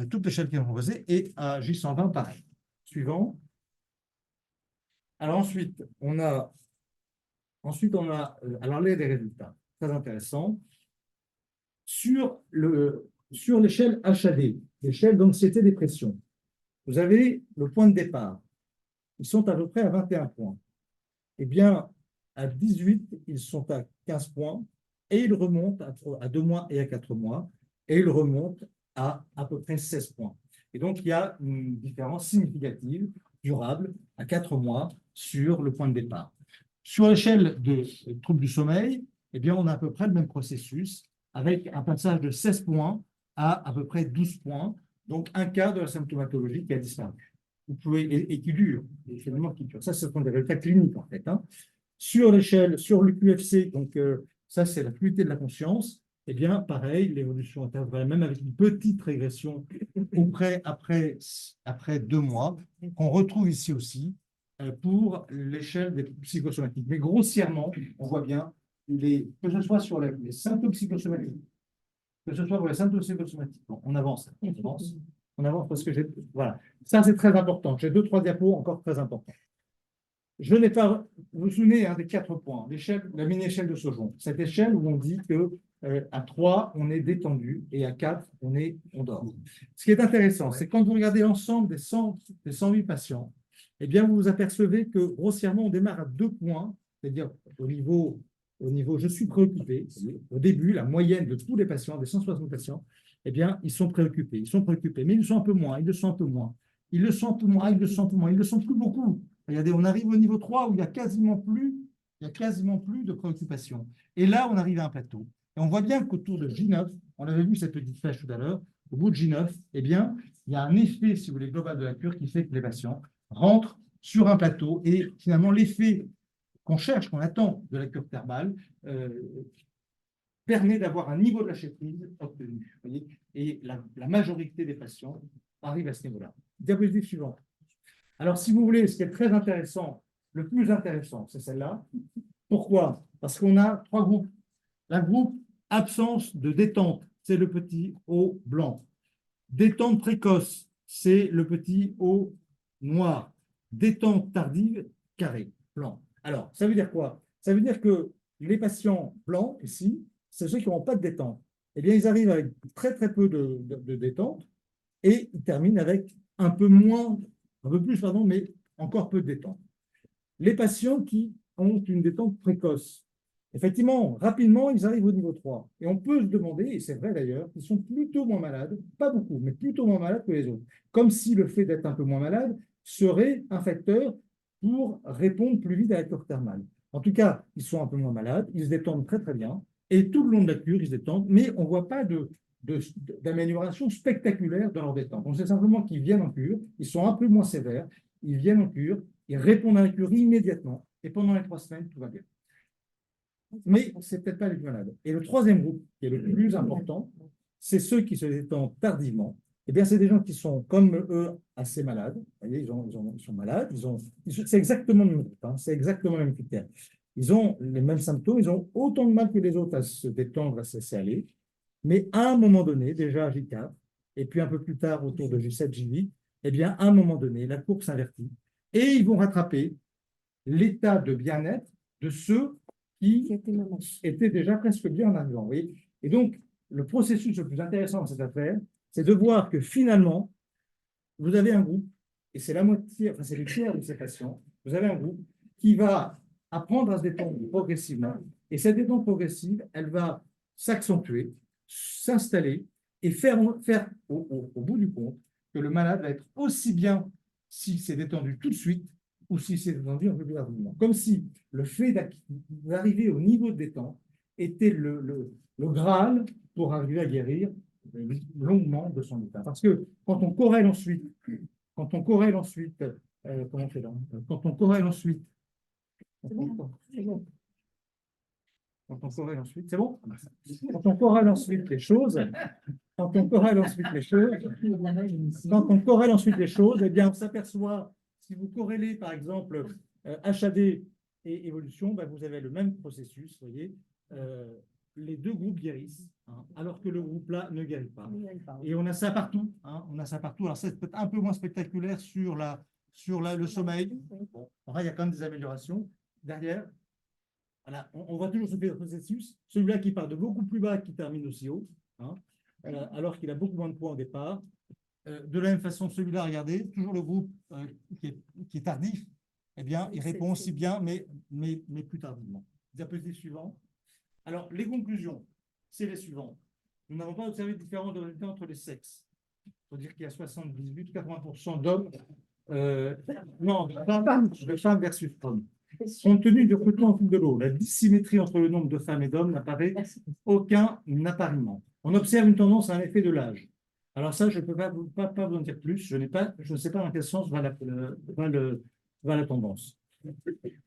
S2: toutes les échelles qui sont proposées. Et à J120, pareil. Suivant. Alors ensuite, on a alors là, les résultats, très intéressants. Sur l'échelle HAD, l'échelle d'anxiété-dépression, vous avez le point de départ. Ils sont à peu près à 21 points. Eh bien, à 18, ils sont à 15 points et ils remontent à 2 mois et à 4 mois et ils remontent à peu près 16 points. Et donc, il y a une différence significative, durable, à 4 mois sur le point de départ. Sur l'échelle de troubles du sommeil, eh bien, on a à peu près le même processus avec un passage de 16 points à peu près 12 points, donc un quart de la symptomatologie qui a disparu. Et qui dure, finalement qui dure. Ça, ce sont des résultats cliniques, en fait. Hein. Sur l'échelle, sur le QFC, donc ça, c'est la fluidité de la conscience, eh bien, pareil, l'évolution intervalle même avec une petite régression après 2 mois, qu'on retrouve ici aussi pour l'échelle des psychosomatiques. Mais grossièrement, on voit bien, que ce soit sur les symptômes psychosomatiques, que ce soit pour les symptômes psychosomatiques. Bon, on avance parce que voilà. Ça, c'est très important. J'ai 2-3 diapos encore très importants. Je n'ai pas, vous vous souvenez des 4 points, la mini-échelle de SOJON. Cette échelle où on dit que à 3, on est détendu et à 4, on dort. Ce qui est intéressant, c'est quand vous regardez l'ensemble des 108 patients, eh bien, vous vous apercevez que grossièrement, on démarre à 2 points, c'est-à-dire au niveau je suis préoccupé. Au début, la moyenne de tous les patients, des 160 patients, eh bien, ils sont préoccupés, mais ils le sont un peu moins, ils le sont un peu moins. Ils le sont un peu moins, ils le sont un peu moins, ils le sont plus beaucoup. Regardez, on arrive au niveau 3 où il n'y a quasiment plus de préoccupation. Et là, on arrive à un plateau. Et on voit bien qu'autour de J9, on avait vu cette petite flèche tout à l'heure, au bout de J9, eh bien, il y a un effet, si vous voulez, global de la cure qui fait que les patients rentrent sur un plateau et finalement, l'effet qu'on cherche, qu'on attend de la cure thermale, permet d'avoir un niveau de lâcher-prise obtenu. Vous voyez, et la majorité des patients arrivent à ce niveau-là. Diapositive suivante. Alors, si vous voulez, ce qui est très intéressant, le plus intéressant, c'est celle-là. Pourquoi? Parce qu'on a 3 groupes. Un groupe absence de détente, c'est le petit O blanc. Détente précoce, c'est le petit O noir. Détente tardive, carré, blanc. Alors, ça veut dire quoi? Ça veut dire que les patients blancs, ici, c'est ceux qui n'ont pas de détente. Eh bien, ils arrivent avec très, très peu de détente et ils terminent avec un peu plus, mais encore peu de détente. Les patients qui ont une détente précoce, Effectivement, rapidement, ils arrivent au niveau 3. Et on peut se demander, et c'est vrai d'ailleurs, qu'ils sont plutôt moins malades, pas beaucoup, mais plutôt moins malades que les autres. Comme si le fait d'être un peu moins malade serait un facteur pour répondre plus vite à la cure thermale. En tout cas, ils sont un peu moins malades, ils se détendent très très bien, et tout le long de la cure, ils se détendent, mais on ne voit pas d'amélioration spectaculaire dans leur détente. On sait simplement qu'ils viennent en cure, ils sont un peu moins sévères, ils viennent en cure, ils répondent à la cure immédiatement, et pendant les 3 semaines, tout va bien. Mais ce n'est peut-être pas les plus malades. Et le troisième groupe, qui est le plus important, c'est ceux qui se détendent tardivement. Eh bien, c'est des gens qui sont, comme eux, assez malades. Vous voyez, ils sont malades. C'est exactement le même groupe, hein, c'est exactement le même critère. Ils ont les mêmes symptômes, ils ont autant de mal que les autres à se détendre, à se laisser aller. Mais à un moment donné, déjà à J4, et puis un peu plus tard, autour de J7, J8, eh bien, à un moment donné, la courbe s'invertit. Et ils vont rattraper l'état de bien-être de ceux qui étaient déjà presque bien en arrivant. Vous voyez. Et donc, le processus le plus intéressant dans cette affaire, c'est de voir que finalement, vous avez un groupe, et c'est la moitié, enfin c'est le tiers de ces patients, vous avez un groupe qui va apprendre à se détendre progressivement, et cette détente progressive, elle va s'accentuer, s'installer, et faire au bout du compte que le malade va être aussi bien s'il s'est détendu tout de suite, ou s'il s'est détendu un peu plus rapidement. Comme si le fait d'arriver au niveau de détente était le Graal pour arriver à guérir longuement de son état. Parce que quand on corrèle ensuite, comment on fait là? Quand on corrèle ensuite, quand on corrèle ensuite, c'est bon? Quand on corrèle ensuite les choses, quand on corrèle ensuite les choses, eh bien, on s'aperçoit, si vous corrélez par exemple HAD et évolution, ben, vous avez le même processus, vous voyez, les deux groupes guérissent, hein, alors que le groupe là ne guérit pas. Et on a ça partout, hein, on a ça partout. Alors c'est peut-être un peu moins spectaculaire sur le sommeil. Bon, enfin, il y a quand même des améliorations. Derrière, voilà, on voit toujours ce processus, celui-là qui part de beaucoup plus bas, qui termine aussi haut, hein, alors qu'il a beaucoup moins de points au départ. De la même façon, celui-là, regardez, toujours le groupe qui est tardif, eh bien, il répond aussi bien, mais plus tardivement. Diapositive suivante. Alors, les conclusions, c'est les suivantes. Nous n'avons pas observé de différence de résultats entre les sexes. Il faut dire qu'il y a 78-80% d'hommes, non, de femmes versus hommes. Compte tenu du recrutement en fil de l'eau, la dissymétrie entre le nombre de femmes et d'hommes n'apparaît aucun appariement. On observe une tendance à un effet de l'âge. Alors ça, je ne peux pas vous en dire plus. Je ne sais pas dans quel sens va la tendance.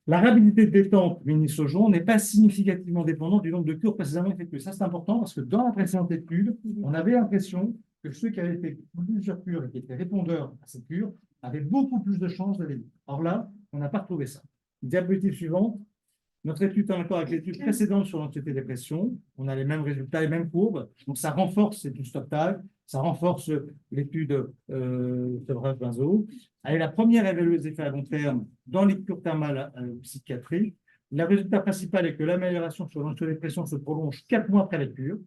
S2: La rapidité de détente mini-Sojon n'est pas significativement dépendante du nombre de cures précédemment effectuées. Ça, c'est important parce que dans la précédente étude, on avait l'impression que ceux qui avaient fait plusieurs cures et qui étaient répondeurs à cette cure avaient beaucoup plus de chances de l'éviter. Or là, on n'a pas retrouvé ça. Diapositive suivante. Notre étude est en accord avec l'étude précédente sur l'anxiété-dépression. On a les mêmes résultats, les mêmes courbes. Donc, ça renforce l'étude Stocktal, ça renforce l'étude Sevrage-Benzo. Elle est la première à évaluer les effets à long terme dans les cures thermales psychiatriques. Le résultat principal est que l'amélioration sur l'anxiété-dépression se prolonge 4 mois après la cure.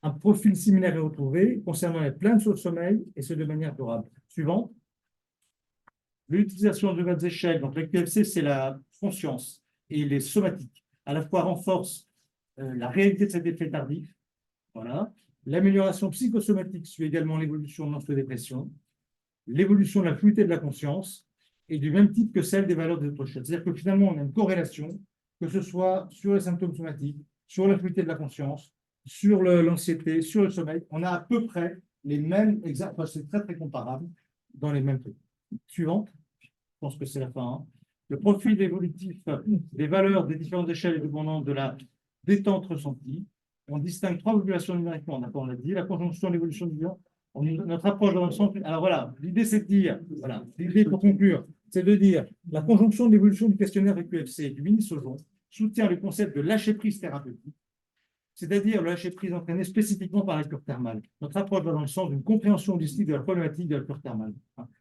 S2: Un profil similaire est retrouvé concernant les plaintes sur le sommeil, et ce de manière durable. Suivant. L'utilisation de nouvelles échelles, donc le QFC, c'est la conscience, et les somatiques, à la fois renforcent la réalité de cet effet tardif. Voilà. L'amélioration psychosomatique suit également l'évolution de l'anxiété-dépression, l'évolution de la fluidité de la conscience, et du même type que celle des valeurs des autres échelles. C'est-à-dire que finalement, on a une corrélation, que ce soit sur les symptômes somatiques, sur la fluidité de la conscience, sur l'anxiété, sur le sommeil. On a à peu près les mêmes exemples, c'est très très comparable dans les mêmes trucs. Suivante. Je pense que c'est la fin. Hein. Le profil évolutif des valeurs des différentes échelles est dépendant de la détente ressentie. On distingue 3 populations numériquement, d'accord, on l'a dit, la conjonction de l'évolution du vivant. Notre approche dans le sens. Alors voilà, l'idée c'est de dire, voilà, l'idée pour conclure, c'est de dire la conjonction de l'évolution du questionnaire EQFC et du mini-Sojon soutient le concept de lâcher-prise thérapeutique, c'est-à-dire le lâcher-prise entraîné spécifiquement par la cure thermale. Notre approche va dans le sens d'une compréhension holistique de la problématique de la cure thermale.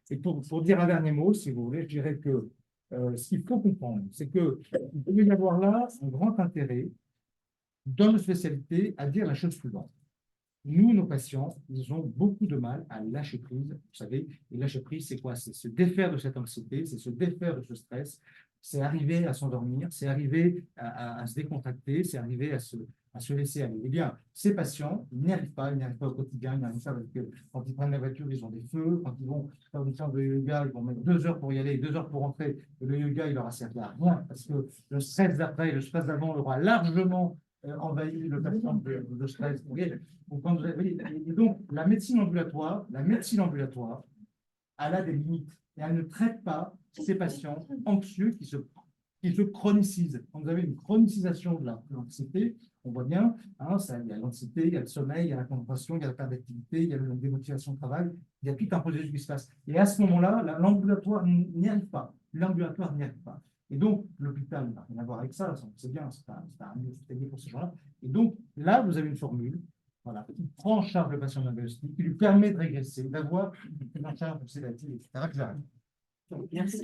S2: Et pour dire un dernier mot, si vous voulez, je dirais que ce qu'il faut comprendre, c'est qu'il peut y avoir là un grand intérêt dans nos spécialités à dire la chose suivante. Nous, nos patients, ils ont beaucoup de mal à lâcher prise. Vous savez, et lâcher prise, c'est quoi? C'est se défaire de cette anxiété, c'est se défaire de ce stress. c'est arriver à s'endormir, c'est arriver à se décontracter, c'est arriver à se laisser aller. Eh bien, ces patients, ils n'y arrivent pas au quotidien, ils n'y arrivent pas parce que quand ils prennent la voiture, ils ont des feux, quand ils vont faire une séance de yoga, ils vont mettre 2 heures pour y aller, 2 heures pour rentrer, et le yoga, il aura servi à rien, parce que le stress d'après et le stress d'avant aura largement envahi le patient de stress. Donc, et donc, la médecine ambulatoire, elle a des limites et elle ne traite pas ces patients anxieux qui se chronicisent. Quand vous avez une chronicisation de l'anxiété, on voit bien, hein, il y a l'anxiété, il y a le sommeil, il y a la concentration, il y a la perte d'activité, il y a la démotivation de travail, il y a tout un processus qui se passe. Et à ce moment-là, l'ambulatoire n'y arrive pas. L'ambulatoire n'y arrive pas. Et donc, l'hôpital n'a rien à voir avec ça, c'est bien, c'est un mieux hospitalier pour ces gens-là. Et donc, là, vous avez une formule, voilà, qui prend en charge le patient diagnostic, qui lui permet de régresser, d'avoir une prise en charge sédative, etc. que j'arrive.
S1: Merci.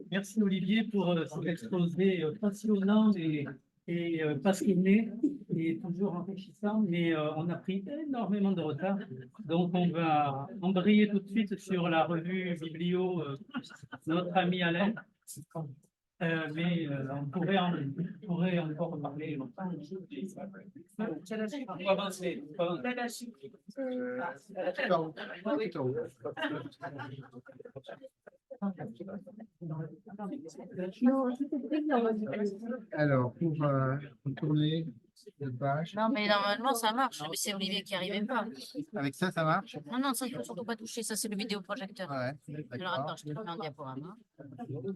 S1: Merci Olivier pour cet exposé passionnant et passionné et toujours enrichissant, mais on a pris énormément de retard. Donc on va embrayer tout de suite sur la revue Biblio de notre ami Alain. Mais on pourrait encore reparler longtemps. On va avancer.
S2: Alors, pour tourner de page.
S3: Non, mais normalement, ça marche. Mais c'est Olivier qui n'y arrivait pas.
S2: Avec ça, ça marche?
S3: Non, non, ça, il ne faut surtout pas toucher. Ça, c'est le vidéoprojecteur.
S2: Ouais,
S3: Alors, attends,
S2: d'accord.
S3: je te le mets en diaporama.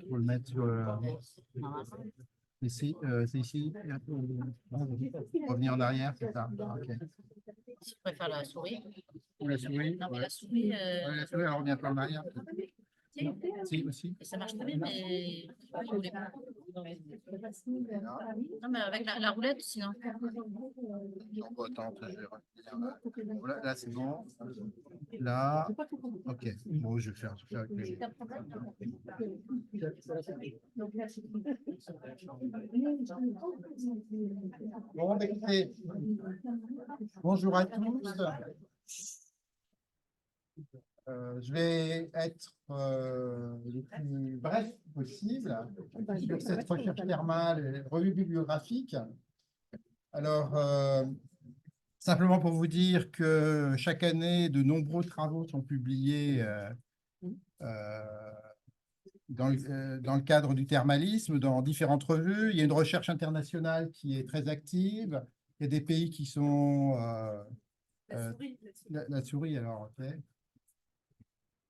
S2: Faut le mettre sur
S3: Normalement.
S2: ici, c'est ici. Revenir en arrière, c'est ça. Ok.
S3: Si tu préfères la souris.
S2: Ou la souris?
S3: Non, mais
S2: Ouais.
S3: la souris,
S2: Ouais, la souris, elle revient pas en arrière. Si, aussi.
S3: ça marche très bien, mais je voulais pas. Non, mais avec la roulette, sinon.
S2: Bon, attends, je vais revenir. Voilà, là, c'est bon. Là, ok. Bon, je vais faire avec les... Bon, bah, écoutez, bonjour à tous. Je vais être le plus bref possible sur cette recherche thermale, revue bibliographique. Alors, simplement pour vous dire que chaque année, de nombreux travaux sont publiés dans le cadre du thermalisme, dans différentes revues. Il y a une recherche internationale qui est très active. Il y a des pays qui sont... la souris, alors, ok.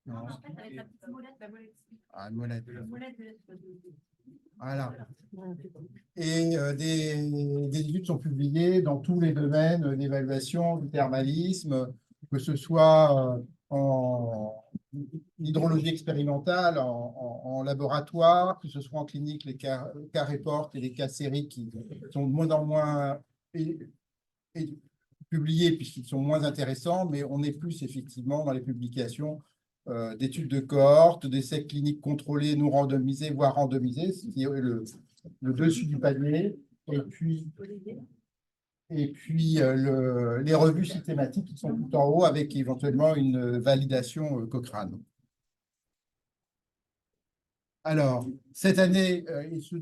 S2: Non. Ah, une molette. Voilà. Et des études sont publiées dans tous les domaines d'évaluation du thermalisme, que ce soit en hydrologie expérimentale, en laboratoire, que ce soit en clinique, les cas report et les cas sériques qui sont de moins en moins publiés puisqu'ils sont moins intéressants, mais on est plus effectivement dans les publications d'études de cohorte, d'essais cliniques contrôlés, non randomisés, voire randomisés, ce qui est le dessus du panier, et puis les revues systématiques qui sont tout en haut avec éventuellement une validation Cochrane. Alors, cette année, ce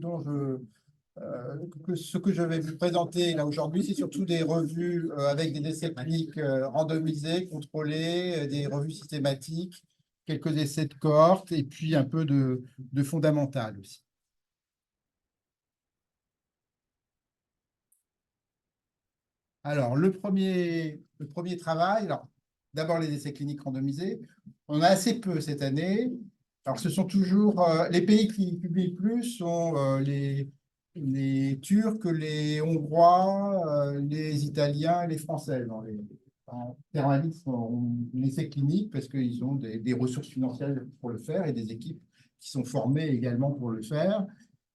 S2: que je vais vous présenter là aujourd'hui, c'est surtout des revues avec des essais cliniques randomisés, contrôlés, des revues systématiques, quelques essais de cohorte et puis un peu de fondamental aussi. Alors, le premier travail, alors d'abord les essais cliniques randomisés. On a assez peu cette année. Alors, ce sont toujours les pays qui publient le plus sont les Turcs, les Hongrois, les Italiens et les Français. En thermalisme, on essai clinique parce qu'ils ont des ressources financières pour le faire et des équipes qui sont formées également pour le faire.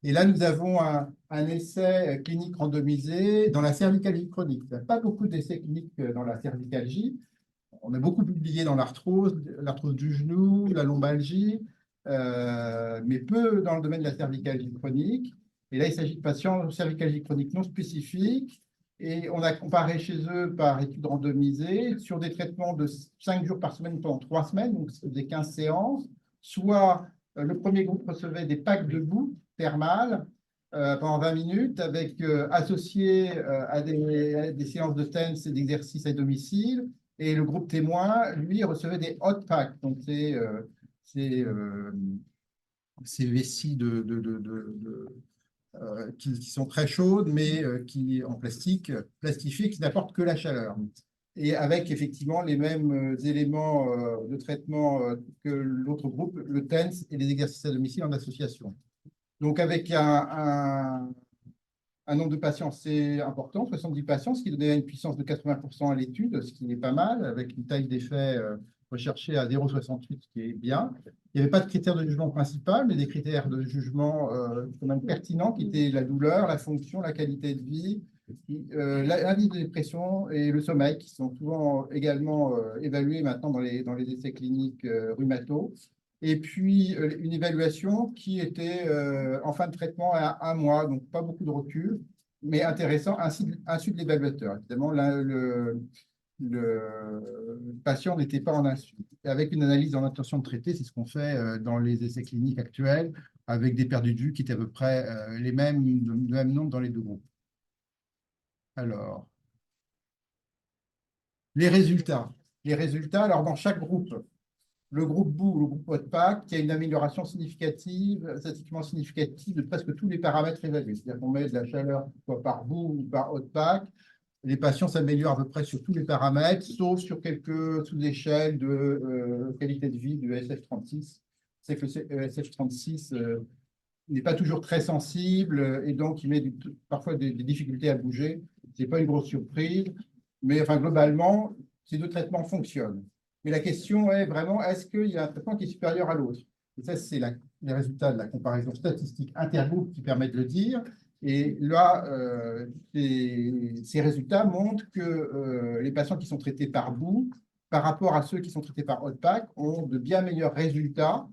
S2: Et là, nous avons un essai clinique randomisé dans la cervicalgie chronique. Il n'y a pas beaucoup d'essais cliniques dans la cervicalgie. On a beaucoup publié dans l'arthrose du genou, la lombalgie, mais peu dans le domaine de la cervicalgie chronique. Et là, il s'agit de patients cervicalgie chronique non spécifique Et on a comparé chez eux par étude randomisée sur des traitements de 5 jours par semaine pendant 3 semaines, donc des 15 séances, soit le premier groupe recevait des packs de boue thermales pendant 20 minutes, avec associé à des séances de TENS et d'exercices à domicile, et le groupe témoin, lui, recevait des hot packs, donc ces vessies qui sont très chaudes, mais qui en plastique, plastifiées, qui n'apportent que la chaleur. Et avec effectivement les mêmes éléments de traitement que l'autre groupe, le TENS et les exercices à domicile en association. Donc avec un nombre de patients assez important, 70 patients, ce qui donnait une puissance de 80% à l'étude, ce qui est pas mal, avec une taille d'effet recherchée à 0,68, ce qui est bien. Il n'y avait pas de critères de jugement principal, mais des critères de jugement quand même pertinents, qui étaient la douleur, la fonction, la qualité de vie, l'indice de dépression et le sommeil, qui sont souvent également évalués maintenant dans les essais cliniques rhumato. Et puis, une évaluation qui était en fin de traitement à 1 mois, donc pas beaucoup de recul, mais intéressant, ainsi de l'évaluateur. Évidemment, le patient n'était pas en insu. Avec une analyse en intention de traiter, c'est ce qu'on fait dans les essais cliniques actuels, avec des perdus de vue qui étaient à peu près le même nombre dans les deux groupes. Alors, les résultats. Alors dans chaque groupe, le groupe boue, le groupe hot-pack, qui a une amélioration significative, statistiquement significative de presque tous les paramètres évalués. C'est-à-dire qu'on met de la chaleur soit par boue ou par hot-pack. Les patients s'améliorent à peu près sur tous les paramètres, sauf sur quelques sous-échelles de qualité de vie du SF36. C'est que le SF36 n'est pas toujours très sensible et donc il met parfois des difficultés à bouger. Ce n'est pas une grosse surprise, mais enfin, globalement, ces deux traitements fonctionnent. Mais la question est vraiment, est-ce qu'il y a un traitement qui est supérieur à l'autre? Et ça, c'est les résultats de la comparaison statistique intergroupe qui permettent de le dire. Et là, ces résultats montrent que les patients qui sont traités par boue, par rapport à ceux qui sont traités par hot-pack, ont de bien meilleurs résultats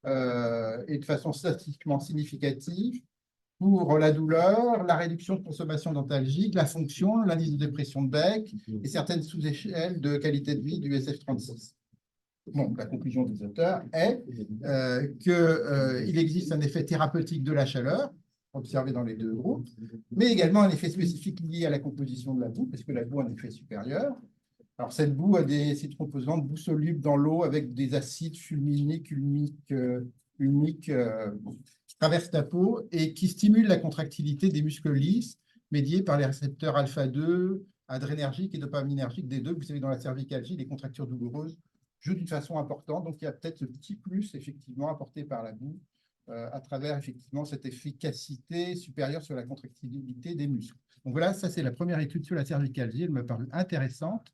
S2: et de façon statistiquement significative pour la douleur, la réduction de consommation dentalgique, la fonction, l'indice de dépression de Beck et certaines sous-échelles de qualité de vie du SF36. Bon, la conclusion des auteurs est qu'il existe un effet thérapeutique de la chaleur, observé dans les deux groupes, mais également un effet spécifique lié à la composition de la boue, parce que la boue a un effet supérieur. Alors, cette boue a cette composante boue soluble dans l'eau avec des acides fulminiques, hulmiques, qui traversent la peau et qui stimulent la contractilité des muscles lisses médiés par les récepteurs alpha-2, adrénergiques et dopaminergiques des deux. Vous savez, dans la cervicalgie, les contractures douloureuses jouent d'une façon importante. Donc, il y a peut-être ce petit plus, effectivement, apporté par la boue à travers, effectivement, cette efficacité supérieure sur la contractilité des muscles. Donc, voilà, ça, c'est la première étude sur la cervicalgie. Elle me paraît intéressante.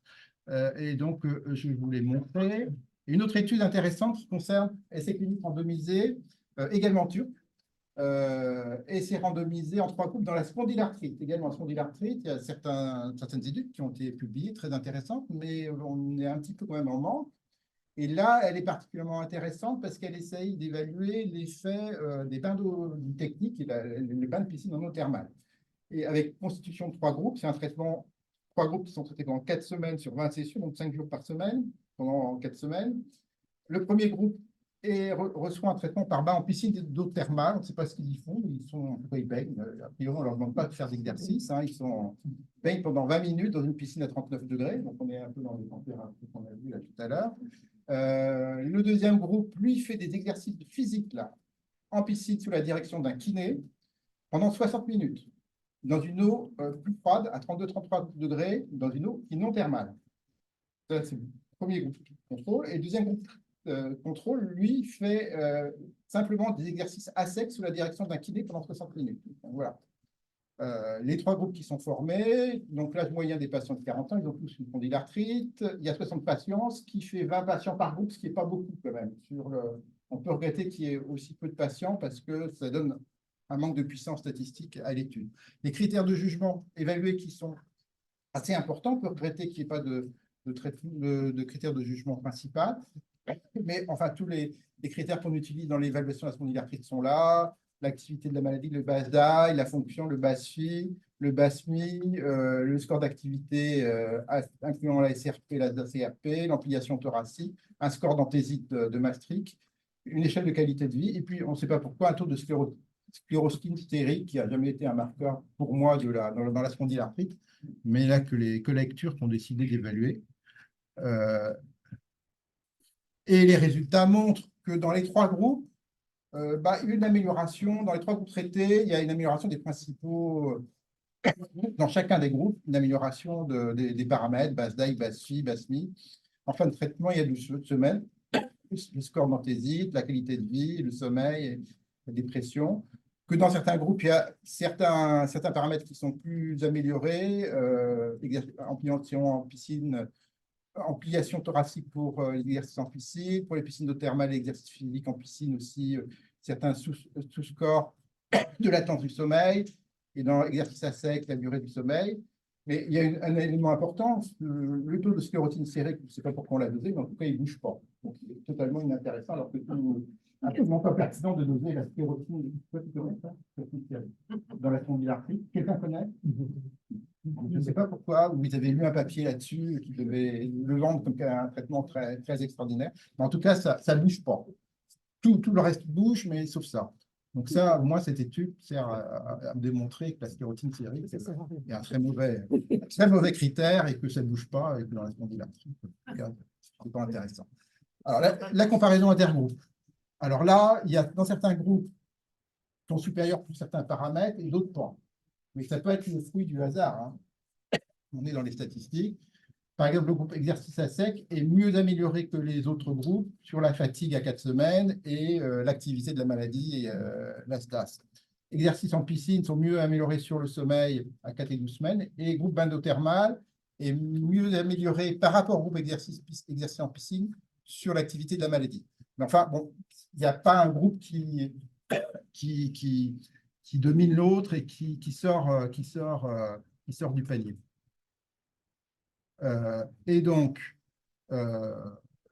S2: Et donc, je vais vous les montrer. Une autre étude intéressante qui concerne essais cliniques randomisés, également turcs, et c'est randomisé en 3 groupes dans la spondylarthrite. Également, la spondylarthrite, il y a certaines études qui ont été publiées, très intéressantes, mais on est un petit peu quand même en manque. Et là, elle est particulièrement intéressante parce qu'elle essaye d'évaluer l'effet des bains d'eau techniques et les bains de piscine en eau thermale. Et avec constitution de 3 groupes, c'est un traitement, 3 groupes qui sont traités pendant 4 semaines sur 20 sessions, donc 5 jours par semaine, pendant 4 semaines. Le premier groupe reçoit un traitement par bain en piscine d'eau thermale. On ne sait pas ce qu'ils y font, ils baignent. A priori, on ne leur demande pas de faire d'exercice. Ils baignent pendant 20 minutes dans une piscine à 39 degrés. Donc, on est un peu dans les températures qu'on a vues là tout à l'heure. Le deuxième groupe, lui, fait des exercices physiques là, en piscine sous la direction d'un kiné pendant 60 minutes dans une eau plus froide, à 32-33 degrés, dans une eau qui est non thermale. Ça, c'est le premier groupe contrôle. Et le deuxième groupe contrôle, lui, fait simplement des exercices à sec sous la direction d'un kiné pendant 60 minutes. Donc, voilà. Les 3 groupes qui sont formés, donc l'âge moyen des patients de 40 ans, ils ont tous une spondylarthrite. Il y a 60 patients, ce qui fait 20 patients par groupe, ce qui n'est pas beaucoup quand même. On peut regretter qu'il y ait aussi peu de patients parce que ça donne un manque de puissance statistique à l'étude. Les critères de jugement évalués qui sont assez importants, on peut regretter qu'il n'y ait pas de critères de jugement principal, mais enfin tous les critères qu'on utilise dans l'évaluation de la spondylarthrite sont là. l'activité de la maladie, le BASDAI, la fonction, le BASFI, le BASMI, le score d'activité incluant la SRP, la CRP, l'ampliation thoracique, un score d'anthésite de Maastricht, une échelle de qualité de vie, et puis on ne sait pas pourquoi, un taux de sclérosine stérique qui n'a jamais été un marqueur pour moi dans la spondylarthrite, mais là que les collectures ont décidé d'évaluer. Et les résultats montrent que dans les trois groupes, une amélioration, dans les trois groupes traités, il y a une amélioration des principaux, dans chacun des groupes, une amélioration des paramètres, BASDAI, BASFI, BASMI. En fin de traitement, il y a 12 semaines, le score d'anthésite, la qualité de vie, le sommeil, la dépression. Que dans certains groupes, il y a certains paramètres qui sont plus améliorés, ampliation en piscine, ampliation thoracique pour l'exercice en piscine, pour les piscines d'eau thermale et l'exercice physique en piscine aussi, certains sous-scores de latence du sommeil, et dans l'exercice à sec, la durée du sommeil. Mais il y a un élément important, le taux de sclérotine sérique, je ne sais pas pourquoi on l'a dosé, mais en tout cas, il ne bouge pas. Donc, c'est totalement inintéressant, alors que absolument pas pertinent de doser la sclérotine. Dans la spondylarthrite. Quelqu'un connaît? Je ne sais pas pourquoi, vous avez lu un papier là-dessus qui devait le vendre comme un traitement très, très extraordinaire. Mais en tout cas, ça ne bouge pas. Tout le reste bouge, mais sauf ça. Donc ça, moi, cette étude sert à démontrer que la sclérotine sérique est un très mauvais critère et que ça ne bouge pas et que dans la spondylarthrite, c'est pas intéressant. Alors, la comparaison intergroupe. Alors là, il y a dans certains groupes qui sont supérieurs pour certains paramètres et d'autres pas. Mais ça peut être le fruit du hasard. Hein. On est dans les statistiques. Par exemple, le groupe exercice à sec est mieux amélioré que les autres groupes sur la fatigue à 4 semaines et l'activité de la maladie et la STAS. Exercices en piscine sont mieux améliorés sur le sommeil à 4 et 12 semaines. Et le groupe bain-d'eau-thermale est mieux amélioré par rapport au groupe exercice en piscine sur l'activité de la maladie. Mais enfin, bon, il n'y a pas un groupe qui domine l'autre et qui sort du panier. Et donc,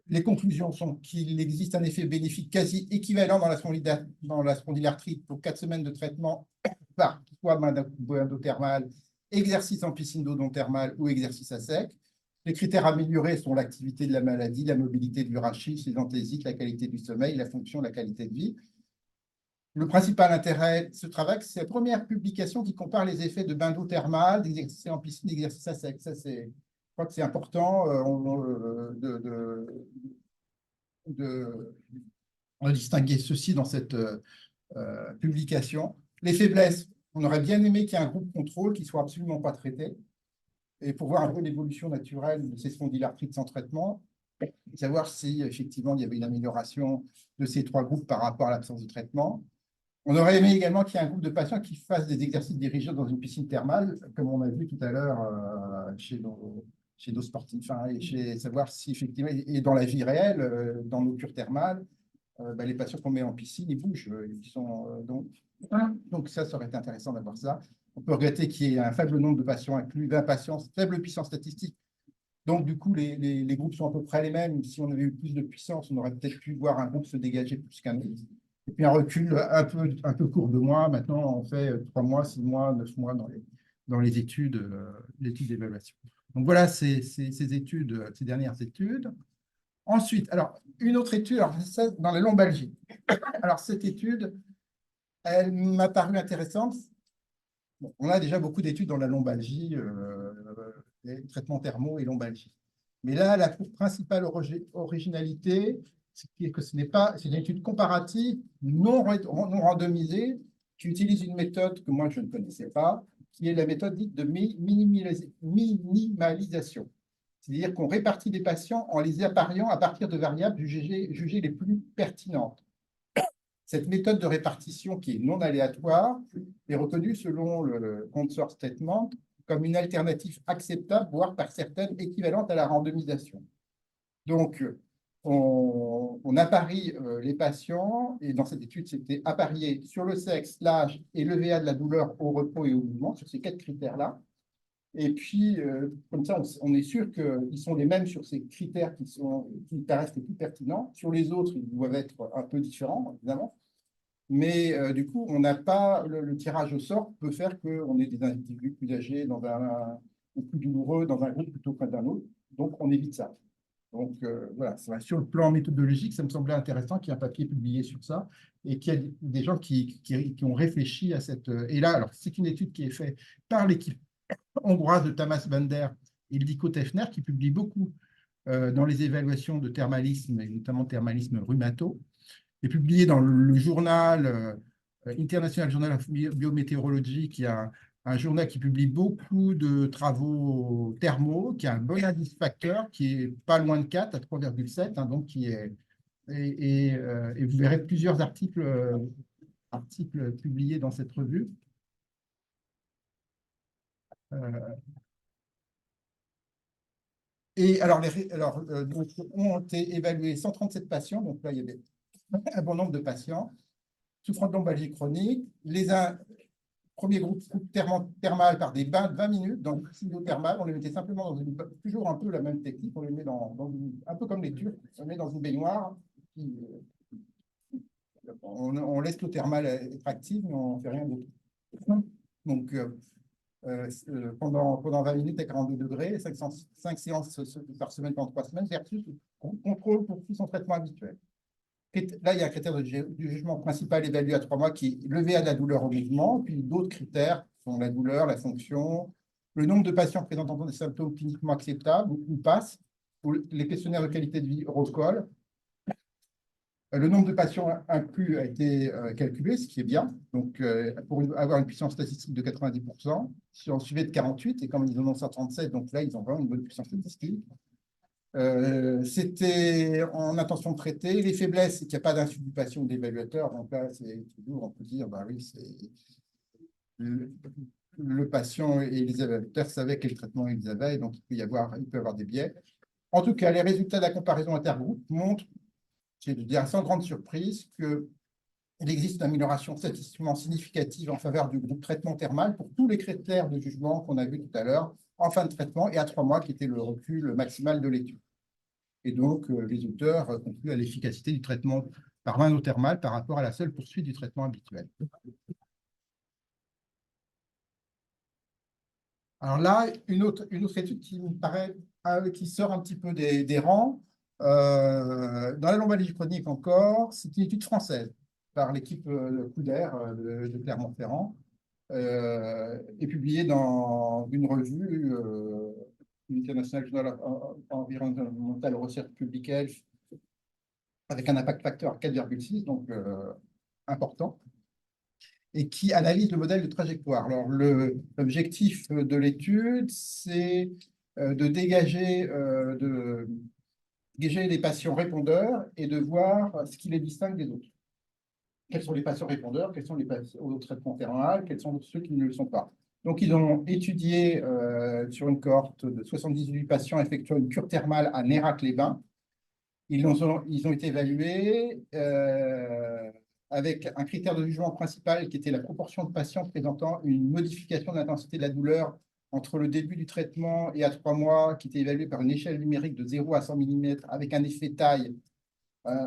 S2: les conclusions sont qu'il existe un effet bénéfique quasi équivalent dans la spondylarthrite pour 4 semaines de traitement par soit bain-d'eau-thermale, exercice en piscine d'eau thermale ou exercice à sec. Les critères améliorés sont l'activité de la maladie, la mobilité du rachis, les anthésites, la qualité du sommeil, la fonction, la qualité de vie. Le principal intérêt de ce travail, c'est la première publication qui compare les effets de bain d'eau thermale, d'exercice en piscine, d'exercice à sec. Ça, je crois que c'est important de distinguer ceci dans cette publication. Les faiblesses, on aurait bien aimé qu'il y ait un groupe contrôle qui ne soit absolument pas traité, et pour voir un peu l'évolution naturelle de ces spondylarthrites sans traitement, et savoir si effectivement il y avait une amélioration de ces trois groupes par rapport à l'absence de traitement. On aurait aimé également qu'il y ait un groupe de patients qui fassent des exercices dirigés dans une piscine thermale, comme on a vu tout à l'heure chez nos sportifs, hein, et savoir si effectivement, et dans la vie réelle, dans nos cures thermales, les patients qu'on met en piscine, ils bougent. Donc ça aurait été intéressant d'avoir ça. On peut regretter qu'il y ait un faible nombre de patients inclus, 20 patients, faible puissance statistique. Donc, du coup, les groupes sont à peu près les mêmes. Si on avait eu plus de puissance, on aurait peut-être pu voir un groupe se dégager plus qu'un autre. Et puis un recul un peu court de mois. Maintenant, on fait 3 mois, 6 mois, 9 mois dans les études d'évaluation. Donc voilà ces études, ces dernières études. Ensuite, alors, une autre étude, alors, ça, dans la lombalgie. Alors, cette étude, elle m'a paru intéressante. Bon, on a déjà beaucoup d'études dans la lombalgie, les traitements thermaux et lombalgie. Mais là, la principale originalité, c'est que c'est une étude comparative non randomisée qui utilise une méthode que moi je ne connaissais pas, qui est la méthode dite de minimalisation. C'est-à-dire qu'on répartit les patients en les appariant à partir de variables jugées les plus pertinentes. Cette méthode de répartition, qui est non aléatoire, est reconnue selon le Consort Statement comme une alternative acceptable, voire par certaines équivalente à la randomisation. Donc, on apparie les patients, et dans cette étude, c'était apparié sur le sexe, l'âge et le VA de la douleur au repos et au mouvement, sur ces 4 critères-là. Et puis, comme ça, on est sûr qu'ils sont les mêmes sur ces critères qui paraissent les plus pertinents. Sur les autres, ils doivent être un peu différents, évidemment. Mais du coup, on n'a pas le tirage au sort peut faire qu'on ait des individus plus âgés ou plus douloureux dans un groupe plutôt que d'un autre. Donc, on évite ça. Donc, voilà, sur le plan méthodologique, ça me semblait intéressant qu'il y ait un papier publié sur ça et qu'il y ait des gens qui ont réfléchi à cette. Et là, alors, c'est une étude qui est faite par l'équipe hongroise de Tamas Bender et Ildiko Tefner, qui publie beaucoup dans les évaluations de thermalisme, et notamment thermalisme rhumato, est publié dans le journal International Journal of Biométéorologie, qui a un journal qui publie beaucoup de travaux thermaux, qui a un bon indice facteur, qui est pas loin de 4, à 3,7, hein, donc qui est. Et vous verrez plusieurs articles publiés dans cette revue. Et alors, donc, ont été évalués 137 patients, donc là, il y avait un bon nombre de patients souffrant de lombalgie chronique. Premier groupe thermal par des bains de 20 minutes dans le thermal. On les mettait simplement toujours un peu la même technique, on les met un peu comme les Turcs, on met dans une baignoire. On laisse l'eau thermale être active, mais on ne fait rien d'autre. Donc, pendant 20 minutes à 42 degrés, 5 séances par semaine pendant 3 semaines, versus contrôle pour tout son traitement habituel. Là, il y a un critère du jugement principal évalué à 3 mois qui est levé à la douleur au mouvement, puis d'autres critères sont la douleur, la fonction, le nombre de patients présentant des symptômes cliniquement acceptables ou passent, ou les questionnaires de qualité de vie Euroscol. Le nombre de patients inclus a été calculé, ce qui est bien. Donc, pour avoir une puissance statistique de 90%, si on suivait de 48, et comme ils en ont 137, donc là, ils ont vraiment une bonne puissance statistique. C'était en intention de traiter. Les faiblesses, c'est qu'il n'y a pas d'insulte du patient ou d'évaluateur. Donc là, c'est toujours, on peut dire, bah oui, le patient et les évaluateurs savaient quel traitement ils avaient, donc il peut y avoir des biais. En tout cas, les résultats de la comparaison intergroupe montrent, je dirais sans grande surprise, qu'il existe une amélioration statistiquement significative en faveur du groupe traitement thermal pour tous les critères de jugement qu'on a vu tout à l'heure en fin de traitement et à 3 mois, qui était le recul maximal de l'étude. Et donc, les auteurs concluent à l'efficacité du traitement par main thermale par rapport à la seule poursuite du traitement habituel. Alors là, une autre étude qui me paraît, qui sort un petit peu des rangs, dans la lombalgie chronique encore, c'est une étude française par l'équipe Couder de Clermont-Ferrand, et publiée dans une revue International Journal of Environmental Research Public Health, avec un impact facteur 4,6, donc important, et qui analyse le modèle de trajectoire. Alors, l'objectif de l'étude, c'est de dégager les patients répondeurs et de voir ce qui les distingue des autres. Quels sont les patients répondeurs, quels sont les patients au traitement thermal, quels sont ceux qui ne le sont pas. Donc, ils ont étudié sur une cohorte de 78 patients effectuant une cure thermale à Nérac-les-Bains. Ils ont été évalués avec un critère de jugement principal qui était la proportion de patients présentant une modification de l'intensité de la douleur entre le début du traitement et à 3 mois, qui était évalué par une échelle numérique de 0 à 100 mm avec un effet taille,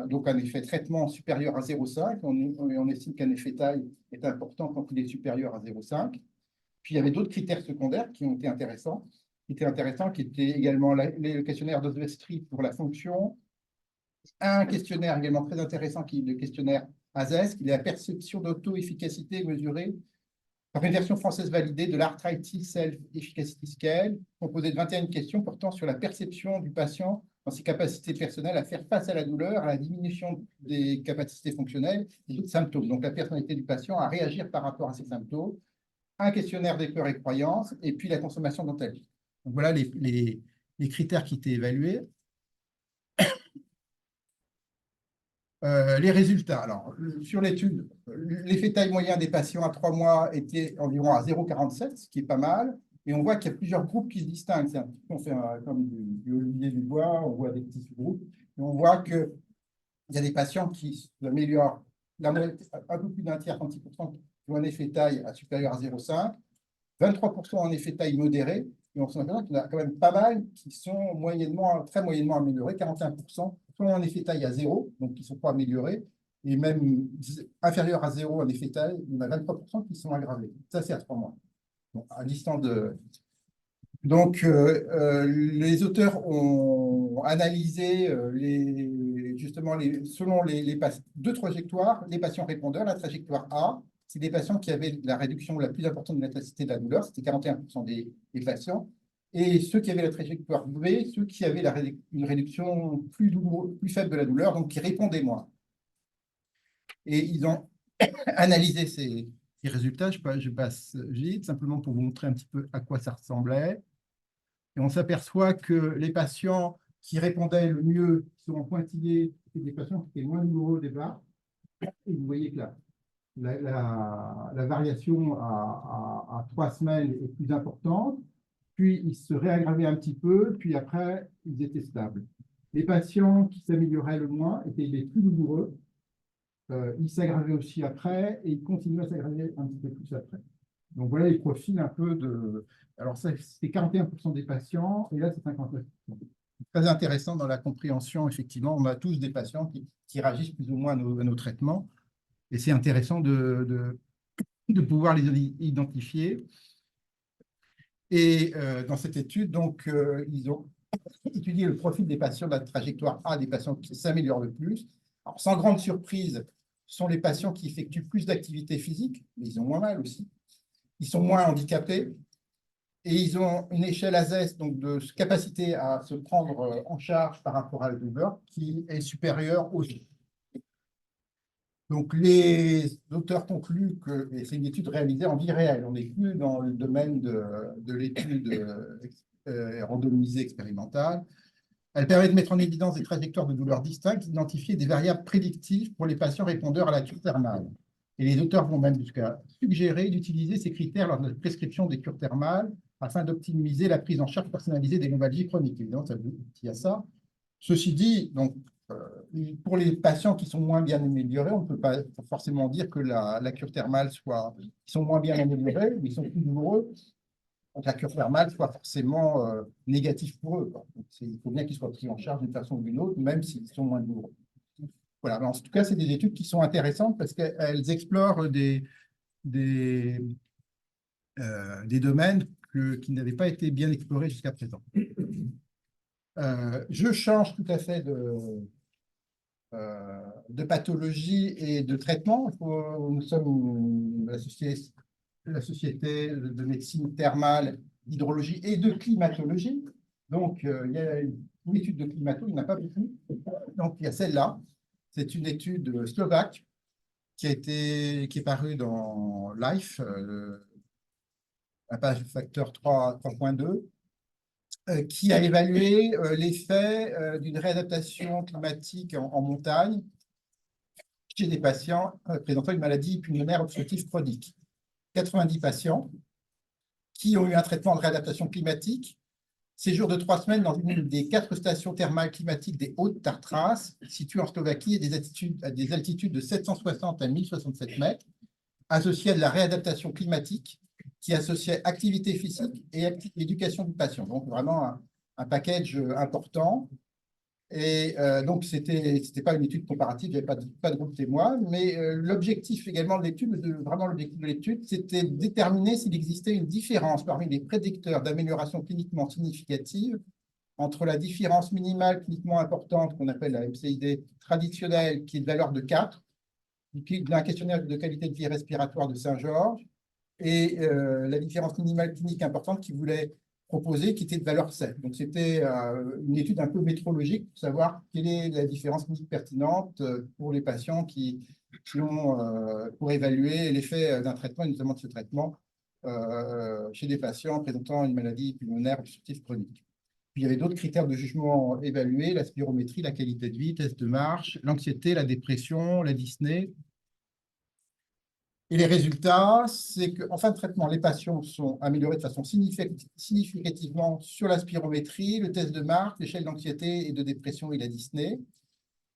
S2: donc un effet traitement supérieur à 0,5. On estime qu'un effet taille est important quand il est supérieur à 0,5. Puis il y avait d'autres critères secondaires qui ont été intéressants, qui étaient également le questionnaire d'Oswestry pour la fonction, un questionnaire également très intéressant qui est le questionnaire ASES, qui est la perception d'auto-efficacité mesurée par une version française validée de l'Arthritis Self-Efficacy Scale, composé de 21 questions portant sur la perception du patient dans ses capacités personnelles à faire face à la douleur, à la diminution des capacités fonctionnelles et d'autres symptômes. Donc, la personnalité du patient à réagir par rapport à ces symptômes, un questionnaire des peurs et croyances, et puis la consommation d'antalgiques. Donc, voilà les critères qui étaient évalués. Les résultats. Alors, sur l'étude, l'effet taille moyen des patients à 3 mois était environ à 0,47, ce qui est pas mal. Et on voit qu'il y a plusieurs groupes qui se distinguent. C'est un petit peu, on fait comme du Olivier Dubois, on voit des petits sous-groupes. Et on voit qu'il y a des patients qui s'améliorent, un peu plus d'un tiers, 36%, qui ont un effet taille supérieur à 0,5, 23% en effet taille modéré. Et on se rend compte qu'il y en a quand même pas mal qui sont très moyennement améliorés, 41%. Sont en effet taille à 0, donc qui ne sont pas améliorés, et même inférieur à 0 en effet taille, il y en a 23% qui sont aggravés. Ça, c'est à 3 mois. Bon, à distance de… Donc, les auteurs ont analysé justement selon deux trajectoires, les patients répondeurs. La trajectoire A, c'est des patients qui avaient la réduction la plus importante de l'intensité de la douleur, c'était 41% des patients. Et ceux qui avaient la trajectoire B, ceux qui avaient une réduction plus faible de la douleur, donc qui répondaient moins. Et ils ont analysé ces résultats. Je passe vite, simplement pour vous montrer un petit peu à quoi ça ressemblait. Et on s'aperçoit que les patients qui répondaient le mieux, qui sont en pointillé, c'est des patients qui étaient moins douloureux au départ. Et vous voyez que la variation à 3 semaines est plus importante. Puis, ils se réaggravaient un petit peu, puis après, ils étaient stables. Les patients qui s'amélioraient le moins étaient les plus douloureux. Ils s'aggravaient aussi après, et ils continuaient à s'aggraver un petit peu plus après. Donc, voilà les profils un peu de… Alors, ça, c'est 41% des patients, et là, c'est 59%. Très intéressant dans la compréhension, effectivement. On a tous des patients qui réagissent plus ou moins à nos traitements, et c'est intéressant de pouvoir les identifier. Et dans cette étude, donc, ils ont étudié le profil des patients de la trajectoire A, des patients qui s'améliorent le plus. Alors, sans grande surprise, ce sont les patients qui effectuent plus d'activité physique, mais ils ont moins mal aussi. Ils sont moins handicapés et ils ont une échelle ASES, donc de capacité à se prendre en charge par rapport à la douleur, qui est supérieure aussi. Donc, les auteurs concluent que c'est une étude réalisée en vie réelle. On n'est plus dans le domaine de l'étude randomisée expérimentale. Elle permet de mettre en évidence des trajectoires de douleur distinctes, d'identifier des variables prédictives pour les patients répondeurs à la cure thermale. Et les auteurs vont même jusqu'à suggérer d'utiliser ces critères lors de la prescription des cures thermales afin d'optimiser la prise en charge personnalisée des lombalgies chroniques. Évidemment, ça vous dit à ça. Ceci dit, donc, pour les patients qui sont moins bien améliorés, on ne peut pas forcément dire que la cure thermale soit… Ils sont moins bien améliorés, mais ils sont plus douloureux. Donc, la cure thermale soit forcément négative pour eux. Donc, il faut bien qu'ils soient pris en charge d'une façon ou d'une autre, même s'ils sont moins douloureux. Voilà. En tout cas, c'est des études qui sont intéressantes parce qu'elles explorent des domaines qui n'avaient pas été bien explorés jusqu'à présent. Je change tout à fait de pathologie et de traitement. Nous sommes la société de médecine thermale, d'hydrologie et de climatologie. Donc, il y a une étude de climatologie, il n'y en a pas beaucoup. Donc, il y a celle-là. C'est une étude slovaque qui est parue dans Life, la page facteur 3.2. Qui a évalué l'effet d'une réadaptation climatique en montagne chez des patients présentant une maladie pulmonaire obstructive chronique. 90 patients qui ont eu un traitement de réadaptation climatique, séjour de 3 semaines dans une des 4 stations thermales climatiques des Hautes-Tatras, situées en Slovaquie à des altitudes de 760 à 1067 mètres, associées à de la réadaptation climatique qui associait activité physique et éducation du patient. Donc, vraiment un package important. Et donc, ce n'était pas une étude comparative, il n'y avait pas de groupe témoin, mais l'objectif également de l'étude, vraiment l'objectif de l'étude, c'était de déterminer s'il existait une différence parmi les prédicteurs d'amélioration cliniquement significative entre la différence minimale cliniquement importante qu'on appelle la MCID traditionnelle, qui est de valeur de 4, d'un questionnaire de qualité de vie respiratoire de Saint-Georges, et la différence minimale clinique importante qu'il voulait proposer, qui était de valeur 7. Donc, c'était une étude un peu métrologique pour savoir quelle est la différence clinique pertinente pour les patients pour évaluer l'effet d'un traitement, et notamment de ce traitement, chez des patients présentant une maladie pulmonaire obstructive chronique. Puis, il y avait d'autres critères de jugement évalués, la spirométrie, la qualité de vie, test de marche, l'anxiété, la dépression, la dyspnée. Et les résultats, c'est qu'en fin de traitement, les patients sont améliorés de façon significativement sur la spirométrie, le test de marche, l'échelle d'anxiété et de dépression et la dyspnée,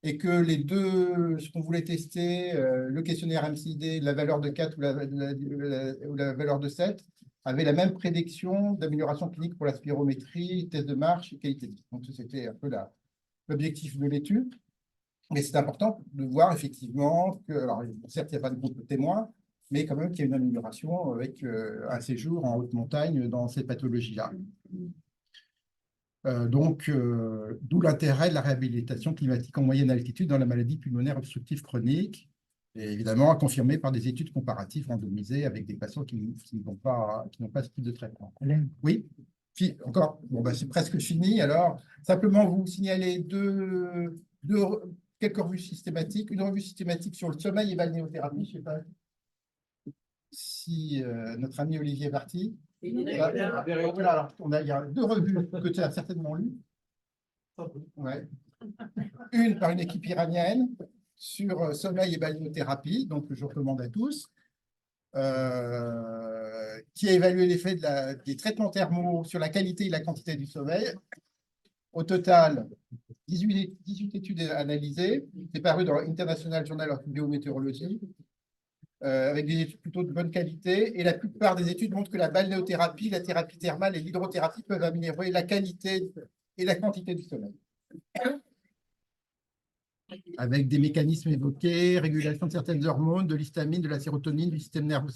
S2: et que les deux, ce qu'on voulait tester, le questionnaire MCID, la valeur de 4 ou la valeur de 7, avaient la même prédiction d'amélioration clinique pour la spirométrie, test de marche et qualité de vie. Donc, c'était un peu l'objectif de l'étude. Mais c'est important de voir effectivement que, alors certes, il n'y a pas de groupe de témoins, mais quand même qu'il y a une amélioration avec un séjour en haute montagne dans ces pathologies-là. D'où l'intérêt de la réhabilitation climatique en moyenne altitude dans la maladie pulmonaire obstructive chronique, et évidemment confirmé par des études comparatives randomisées avec des patients qui n'ont pas ce type de traitement. Oui, encore, bon, bah, c'est presque fini. Alors, simplement vous signaler quelques revues systématiques. Une revue systématique sur le sommeil et balnéothérapie. Je ne sais pas si notre ami Olivier est parti. Voilà, alors, il y a 2 revues que tu as certainement lues. Ouais. Une par une équipe iranienne sur sommeil et balnéothérapie, donc je recommande à tous, qui a évalué l'effet des traitements thermaux sur la qualité et la quantité du sommeil. Au total, 18 études analysées. C'est paru dans International Journal of Biometeorology, avec des études plutôt de bonne qualité. Et la plupart des études montrent que la balnéothérapie, la thérapie thermale et l'hydrothérapie peuvent améliorer la qualité et la quantité du sommeil. Avec des mécanismes évoqués, régulation de certaines hormones, de l'histamine, de la sérotonine, du système nerveux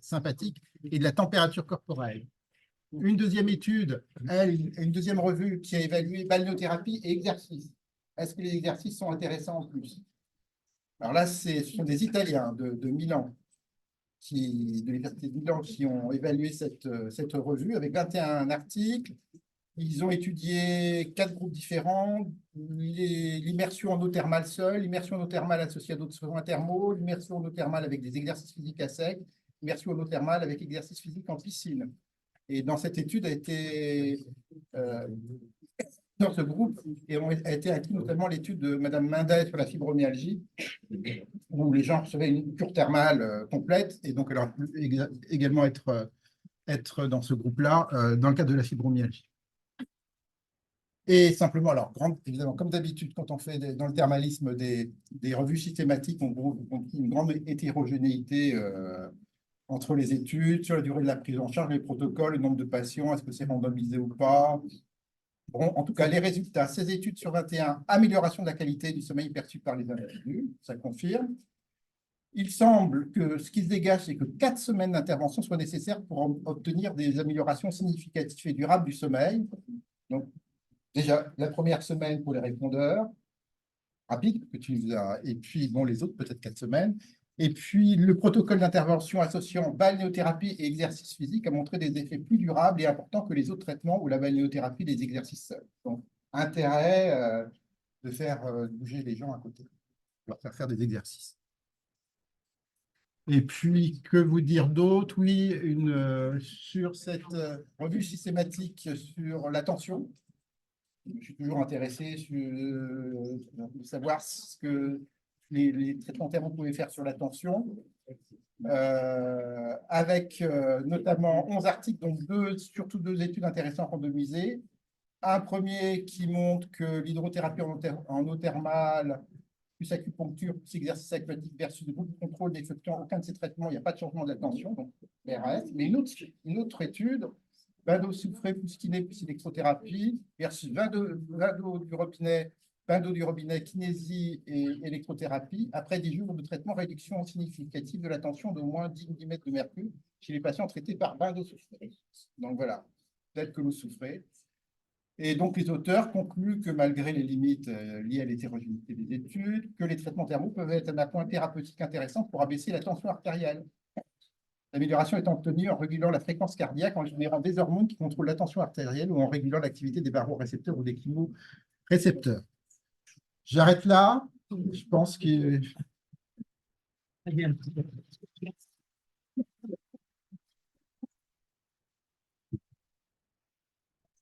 S2: sympathique et de la température corporelle. Une deuxième étude, une deuxième revue qui a évalué balnéothérapie et exercice. Est-ce que les exercices sont intéressants en plus? Alors là, ce sont des Italiens de Milan, de l'Université de Milan, qui ont évalué cette revue avec 21 articles. Ils ont étudié 4 groupes différents, l'immersion en eau thermale seule, l'immersion en eau thermale associée à d'autres soins thermaux, l'immersion en eau thermale avec des exercices physiques à sec, l'immersion en eau thermale avec exercices physiques en piscine. Et dans cette étude dans ce groupe a été inclus notamment l'étude de Mme Mindet sur la fibromyalgie, où les gens recevaient une cure thermale complète, et donc elle aurait pu également être dans ce groupe-là, dans le cadre de la fibromyalgie. Et simplement, alors, évidemment, comme d'habitude, quand on fait dans le thermalisme des revues systématiques, on trouve une grande hétérogénéité entre les études, sur la durée de la prise en charge, les protocoles, le nombre de patients, est-ce que c'est randomisé ou pas. Bon, en tout cas, les résultats, 16 études sur 21, amélioration de la qualité du sommeil perçu par les individus, ça confirme. Il semble que ce qui se dégage, c'est que 4 semaines d'intervention soient nécessaires pour obtenir des améliorations significatives et durables du sommeil. Donc, déjà, la première semaine pour les répondeurs, rapide, que tu as, et puis, bon, les autres, peut-être 4 semaines. Et puis, le protocole d'intervention associant balnéothérapie et exercice physique a montré des effets plus durables et importants que les autres traitements ou la balnéothérapie des exercices seuls. Donc, intérêt de faire bouger les gens à côté, leur faire des exercices. Et puis, que vous dire d'autre? Oui, sur cette revue systématique sur l'attention. Je suis toujours intéressé de savoir ce que les traitements thermaux pouvaient faire sur l'attention, avec notamment 11 articles, dont surtout 2 études intéressantes randomisées. Un premier qui montre que l'hydrothérapie en eau thermale, plus acupuncture, plus exercice aquatique versus groupe de contrôle n'effectuant aucun de ces traitements, il n'y a pas de changement d'attention, donc BRS. Mais une autre étude, 20 d'eau soufrée plus kiné plus électrothérapie versus 20 d'eau du robinet, 20 d'eau du robinet, kinésie et électrothérapie. Après 10 jours de traitement, réduction significative de la tension d'au moins 10 mm de mercure chez les patients traités par 20 d'eau soufrée. Donc voilà, peut-être que vous souffrez. Et donc, les auteurs concluent que malgré les limites liées à l'hétérogénéité des études, que les traitements thermaux peuvent être un appoint thérapeutique intéressant pour abaisser la tension artérielle. L'amélioration est obtenue en régulant la fréquence cardiaque, en générant des hormones qui contrôlent la tension artérielle ou en régulant l'activité des barorécepteurs ou des chemorécepteurs. J'arrête là. Je pense que...
S1: Très bien.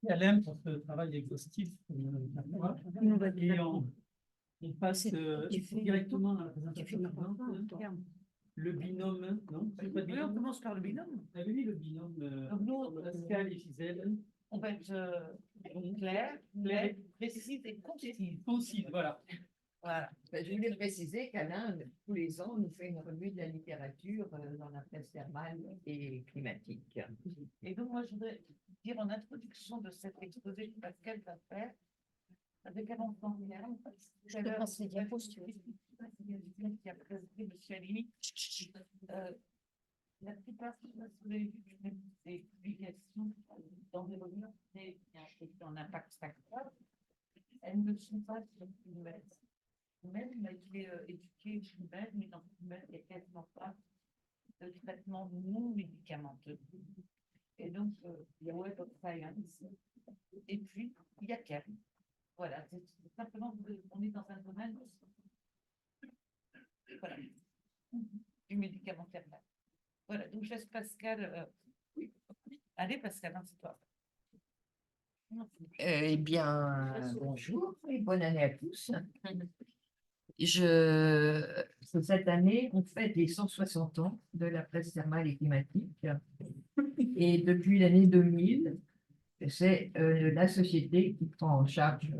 S1: Alain pour ce travail exhaustif. Et on passe directement à la présentation suivante. Le binôme, non?
S4: On commence par le binôme.
S1: Ah oui, le binôme Pascal et Gisèle.
S4: On va être clair, précis et concise.
S1: Concise, voilà.
S4: Voilà.
S5: Je voulais préciser qu'Alain, tous les ans, nous fait une revue de la littérature dans la presse thermale et climatique.
S4: Et donc, moi, je voudrais dire en introduction de cet exposé que Pascal va faire Avec un enfant,
S3: Je te passe les diapos si tu veux.
S4: qui a présenté Monsieur Alimi. La plupart, vous avez vu, des publications d'environnement et en impact facteur, elles ne sont pas sur PubMed. Même il a été éduqué PubMed, mais dans PubMed, il n'y a quasiment pas de traitement non médicamenteux. Et donc, il y a Web of Science, et puis il y a Kern. Voilà, c'est simplement, on est dans un domaine voilà, du médicament thermal. Voilà, donc je laisse Pascal. Allez, Pascal, hein, c'est toi.
S5: Eh bien, bonjour et bonne année à tous. Cette année, on fête les 160 ans de la presse thermale et climatique. Et depuis l'année 2000, c'est la société qui prend en charge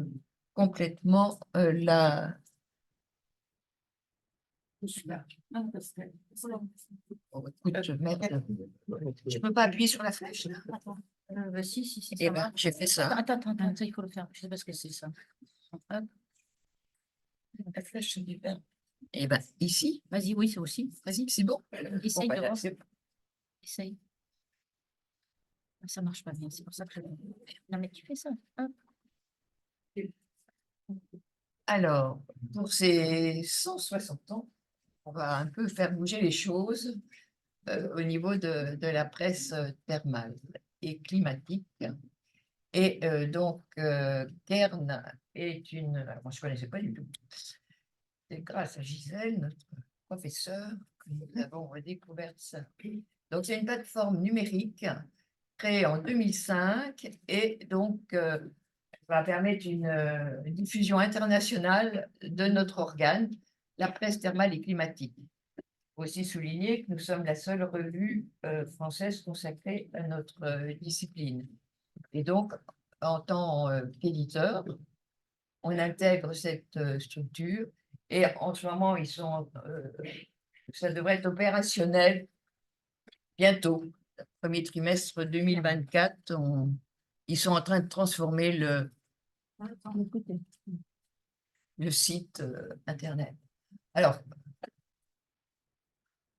S5: complètement la. Oh, écoute, merde. Je peux pas appuyer sur la flèche là?
S3: Attends. Si,
S5: Eh ben, j'ai fait ça.
S3: Attends, il faut le faire. Je sais pas ce que c'est ça. Hop.
S5: La flèche du verre. Eh ben, ici,
S3: Vas-y, oui, c'est aussi.
S5: vas-y, c'est bon.
S3: Essaye
S5: Bon,
S3: de
S5: ben,
S3: voir.
S5: c'est-
S3: Essaye. Ça marche pas bien, c'est pour ça que je. Non, mais tu fais ça. Hop.
S5: Alors, pour ces 160 ans, on va un peu faire bouger les choses au niveau de la presse thermale et climatique. Et Kern est une. Moi, je ne connaissais pas du tout. C'est grâce à Gisèle, notre professeure, que nous avons découvert ça. Donc, c'est une plateforme numérique créée en 2005 et donc va permettre une diffusion internationale de notre organe, la presse thermale et climatique. Il faut aussi souligner que nous sommes la seule revue française consacrée à notre discipline. Et donc, en tant qu'éditeur, on intègre cette structure et en ce moment, ça devrait être opérationnel bientôt. Premier trimestre 2024, ils sont en train de transformer le site Internet. Alors,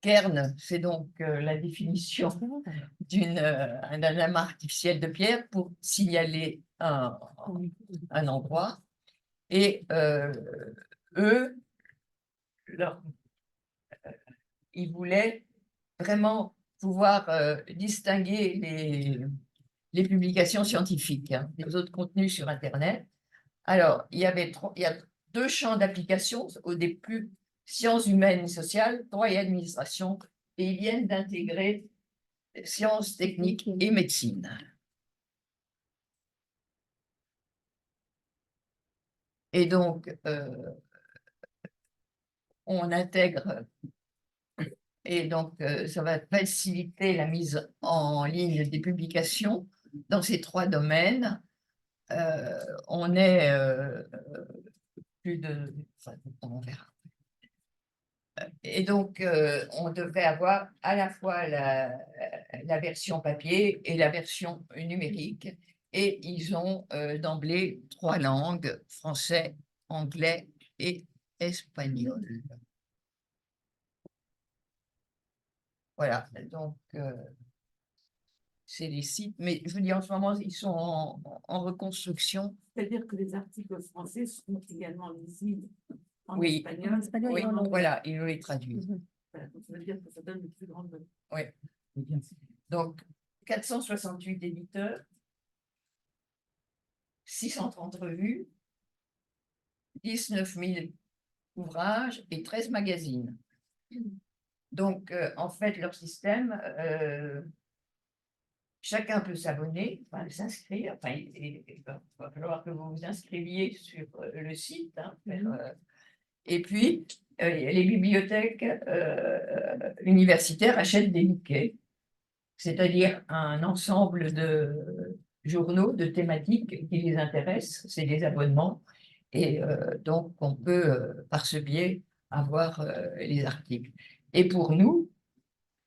S5: Kern, c'est donc la définition d'un amas artificiel de pierre pour signaler un endroit. Et eux, ils voulaient vraiment pouvoir distinguer les publications scientifiques des autres contenus sur Internet. Alors, il y a 2 champs d'application, au début, sciences humaines et sociales, droit et administration, et ils viennent d'intégrer sciences techniques et médecine. Et donc, on intègre, et donc ça va faciliter la mise en ligne des publications dans ces 3 domaines. On est plus de. Enfin, on verra. Et donc, on devrait avoir à la fois la version papier et la version numérique. Et ils ont d'emblée 3 langues, français, anglais et espagnol. Voilà, donc c'est les sites. Mais je vous dis, en ce moment, ils sont en reconstruction.
S4: C'est-à-dire que les articles français sont également lisibles en
S5: Oui.
S4: espagnol.
S5: Oui, voilà, ils nous les traduisent.
S4: Voilà, donc ça veut dire que ça donne une plus grande.
S5: Oui. Donc, 468 éditeurs, 630 revues, 19 000 ouvrages et 13 magazines. Donc, en fait, leur système, chacun peut s'abonner, enfin, s'inscrire. Enfin, il va falloir que vous vous inscriviez sur le site. Et puis, les bibliothèques universitaires achètent des bouquets, c'est-à-dire un ensemble de journaux, de thématiques qui les intéressent, c'est des abonnements. Et donc, on peut, par ce biais, avoir les articles. Et pour nous,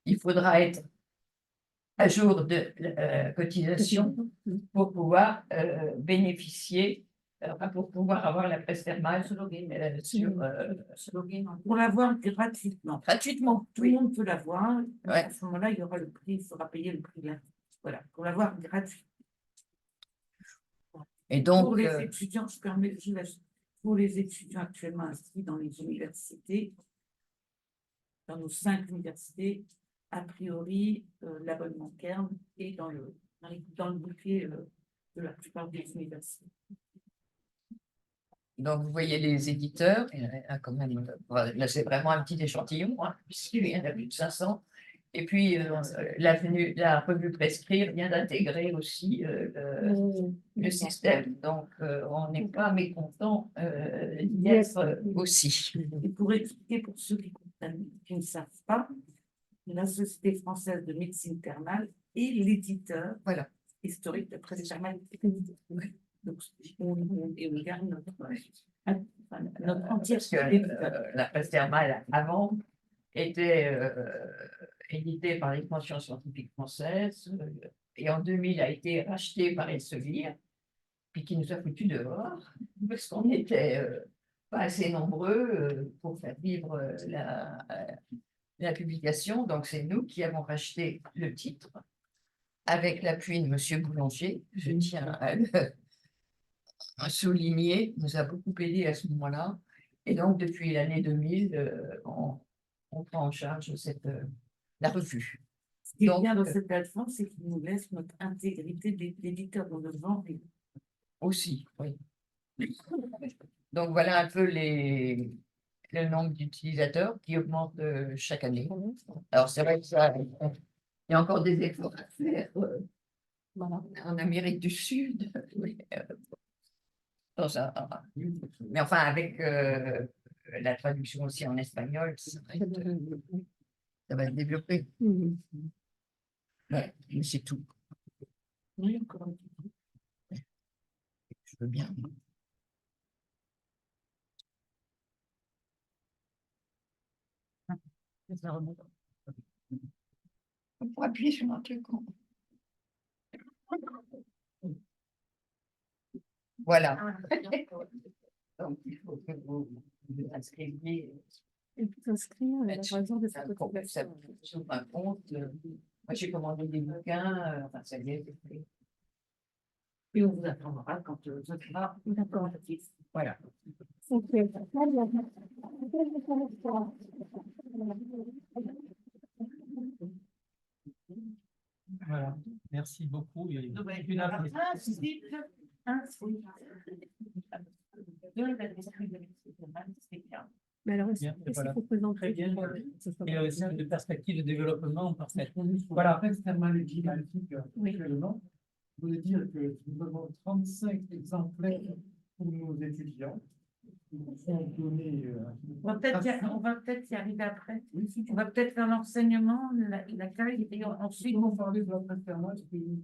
S5: il faudra être à jour de cotisation pour pouvoir bénéficier pour pouvoir avoir la presse thermale
S4: Pour l'avoir gratuitement.
S5: gratuitement.
S4: Tout le monde peut l'avoir.
S5: Ouais.
S4: À ce moment-là, il y aura le prix, il faudra payer le prix. Voilà, pour l'avoir gratuit.
S5: Et
S4: Pour
S5: donc,
S4: les étudiants, je permets, pour les étudiants actuellement inscrits dans les universités, dans nos 5 universités, a priori, l'abonnement Kern est dans le bouquet de la plupart des universités.
S5: donc, vous voyez les éditeurs, il y en a quand même, là c'est vraiment un petit échantillon, hein, puisqu'il y en a plus de 500. Et puis, la revue Prescrire vient d'intégrer aussi le système. Donc, on n'est pas mécontent d'y être aussi.
S4: Et pour expliquer pour ceux qui ne savent pas, la Société française de médecine thermale est l'éditeur
S5: Voilà.
S4: historique de presse thermale. Donc, et on garde notre entière
S5: Parce que la presse thermale, avant, était éditée par l'Expansion scientifique française et en 2000 a été rachetée par Elsevier, puis qui nous a foutu dehors parce qu'on n'était pas assez nombreux pour faire vivre la publication. Donc, c'est nous qui avons racheté le titre avec l'appui de M. Boulanger. Je tiens à souligner, nous a beaucoup aidé à ce moment-là. Et donc, depuis l'année 2000, on prend en charge la revue.
S4: Ce qui est
S5: Donc,
S4: bien dans cette plateforme, c'est qu'il nous laisse notre intégrité d'éditeur dans le vent.
S5: aussi, oui. Donc, voilà un peu le nombre d'utilisateurs qui augmente chaque année. Alors, c'est vrai que il y a encore des efforts à faire en Amérique du Sud. Mais enfin, avec la traduction aussi en espagnol, ça va être développé. Ouais, mais c'est tout.
S4: Oui, encore un petit peu.
S5: Je veux bien.
S4: Ça remonte.
S5: On peut appuyer sur un truc. Voilà. Donc, il faut que vous inscriviez.
S3: Et puis s'inscrire à la raison de sa
S5: Ça
S3: cotisation.
S5: s'ouvre un compte. Moi, j'ai commandé des bouquins. Enfin, ça y est, c'est fait.
S4: Et on vous attendra quand vous êtes là.
S3: D'accord.
S5: Voilà.
S3: Ok.
S1: Voilà, merci beaucoup. Il y a une
S3: Mais alors,
S1: Bien,
S3: qu'est-ce
S1: voilà.
S3: qu'il faut présenter?
S1: Très bien.
S3: Ce sera-
S1: Et aussi de perspectives de développement par cette.
S2: Voilà,
S1: Voilà.
S2: presse thermale et climatique,
S3: Oui.
S2: actuellement, je voulais dire que nous avons 35 exemplaires pour nos étudiants. Ils nous sont donnés.
S4: On va peut-être y arriver après. On va peut-être faire l'enseignement, la carrière, et ensuite
S2: on parler de la presse thermale, c'était une.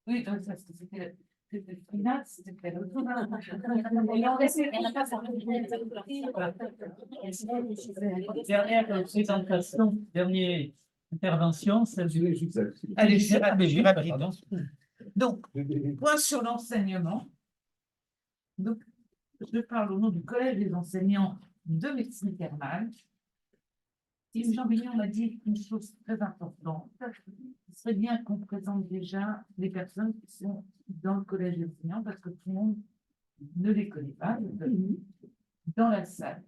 S4: oui, donc ça, c'était le final, c'était le
S1: Dernière présentation, dernière intervention, celle du.
S4: Allez, je suis rapide.
S1: Pardon.
S4: Donc, point sur l'enseignement. Donc, je parle au nom du Collège des enseignants de médecine thermale. Yves Jean Bignon m'a dit une chose très importante. Ce serait bien qu'on présente déjà les personnes qui sont dans le Collège des enseignants parce que tout le monde ne les connaît pas. Dans la salle,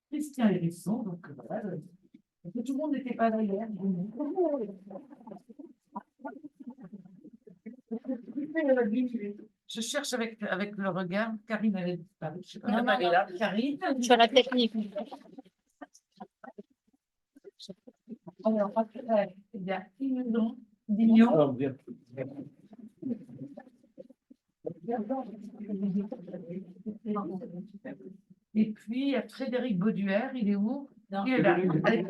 S4: Christian Hérisson, donc voilà, que tout le monde n'était pas là hier. Je cherche avec le regard. Karine, elle est disparue. Je sais pas, elle est là. Karine.
S3: Sur la technique.
S4: Alors, après, il y a Dignon. Et puis, il y a Frédéric Bauduère, il est où? Il est là. Avec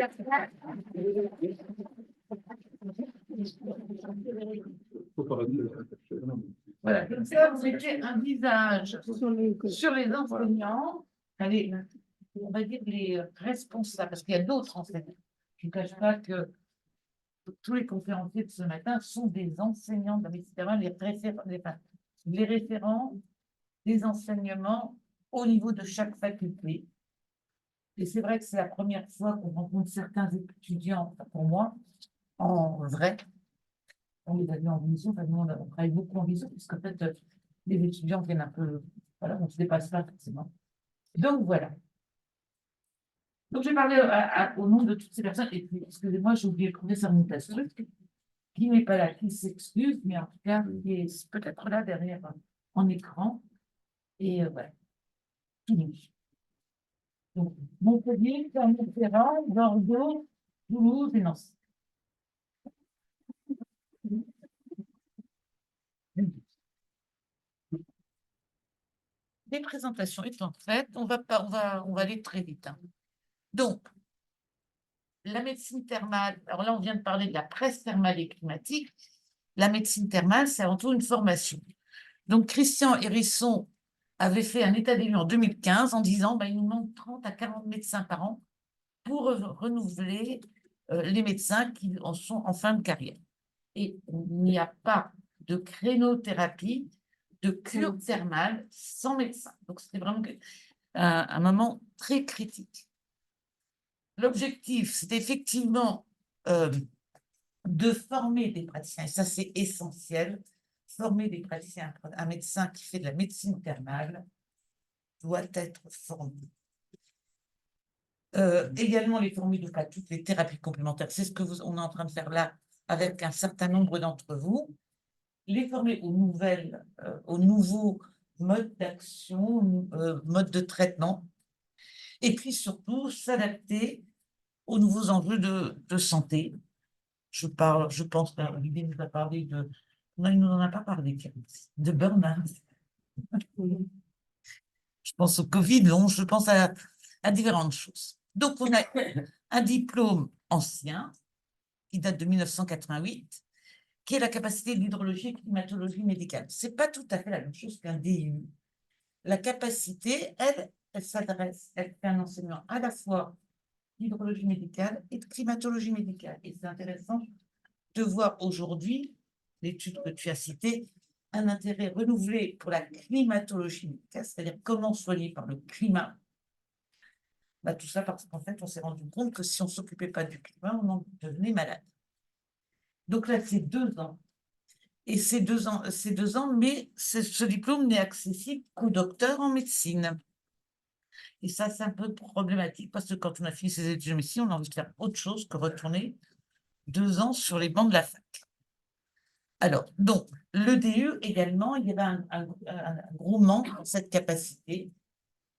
S4: voilà, comme ça, vous mettez un visage sur les enseignants, allez, on va dire les responsables, parce qu'il y a d'autres enseignants. Je ne cache pas que tous les conférenciers de ce matin sont des enseignants de la médecine thermale, les référents des enseignements au niveau de chaque faculté. Et c'est vrai que c'est la première fois qu'on rencontre certains étudiants, enfin, pour moi, en vrai. On les a vus en visio, enfin, nous, on travaille beaucoup en visio, parce qu'en fait, les étudiants viennent un peu, voilà, on ne se dépasse pas forcément. Donc, voilà. Donc, j'ai parlé au nom de toutes ces personnes, et puis, excusez-moi, j'ai oublié le professeur Moutastruc, qui n'est pas là, qui s'excuse, mais en tout cas, il est peut-être là derrière, en écran. Et voilà. Fini. Donc, Montpellier, Clermont-Ferrand, Bordeaux, Toulouse et Nancy. Les présentations étant faites, on va aller très vite, hein. Donc, la médecine thermale, alors là, on vient de parler de la presse thermale et climatique. La médecine thermale, c'est avant tout une formation. Donc, Christian Hérisson avait fait un état des lieux en 2015 en disant il nous manque 30 à 40 médecins par an pour renouveler les médecins qui en sont en fin de carrière. Et il n'y a pas de crénothérapie, de cure thermale sans médecin. Donc, c'était vraiment un moment très critique. L'objectif, c'est effectivement de former des praticiens, et ça, c'est essentiel, former des praticiens. Un médecin qui fait de la médecine thermale doit être formé. Également, les former de toutes les thérapies complémentaires. C'est ce que on est en train de faire là avec un certain nombre d'entre vous. Les former aux nouveaux modes d'action, modes de traitement. Et puis surtout, s'adapter aux nouveaux enjeux de santé. Je pense, Olivier nous a parlé de... Non, il ne nous en a pas parlé, de burn-out. Je pense au Covid, non, je pense à différentes choses. Donc, on a un diplôme ancien, qui date de 1988, qui est la capacité de l'hydrologie et climatologie médicale. Ce n'est pas tout à fait la même chose qu'un DU. La capacité, elle s'adresse, elle fait un enseignement à la fois d'hydrologie médicale et de climatologie médicale. Et c'est intéressant de voir aujourd'hui, l'étude que tu as citée, un intérêt renouvelé pour la climatologie médicale, c'est-à-dire comment soigner par le climat. Tout ça parce qu'en fait, on s'est rendu compte que si on ne s'occupait pas du climat, on en devenait malade. Donc là, c'est 2 ans. Et c'est 2 ans, mais ce diplôme n'est accessible qu'aux docteurs en médecine. Et ça, c'est un peu problématique parce que quand on a fini ses études de médecine, on a envie de faire autre chose que retourner 2 ans sur les bancs de la fac. Alors, donc, le DU également, il y avait un gros manque dans cette capacité.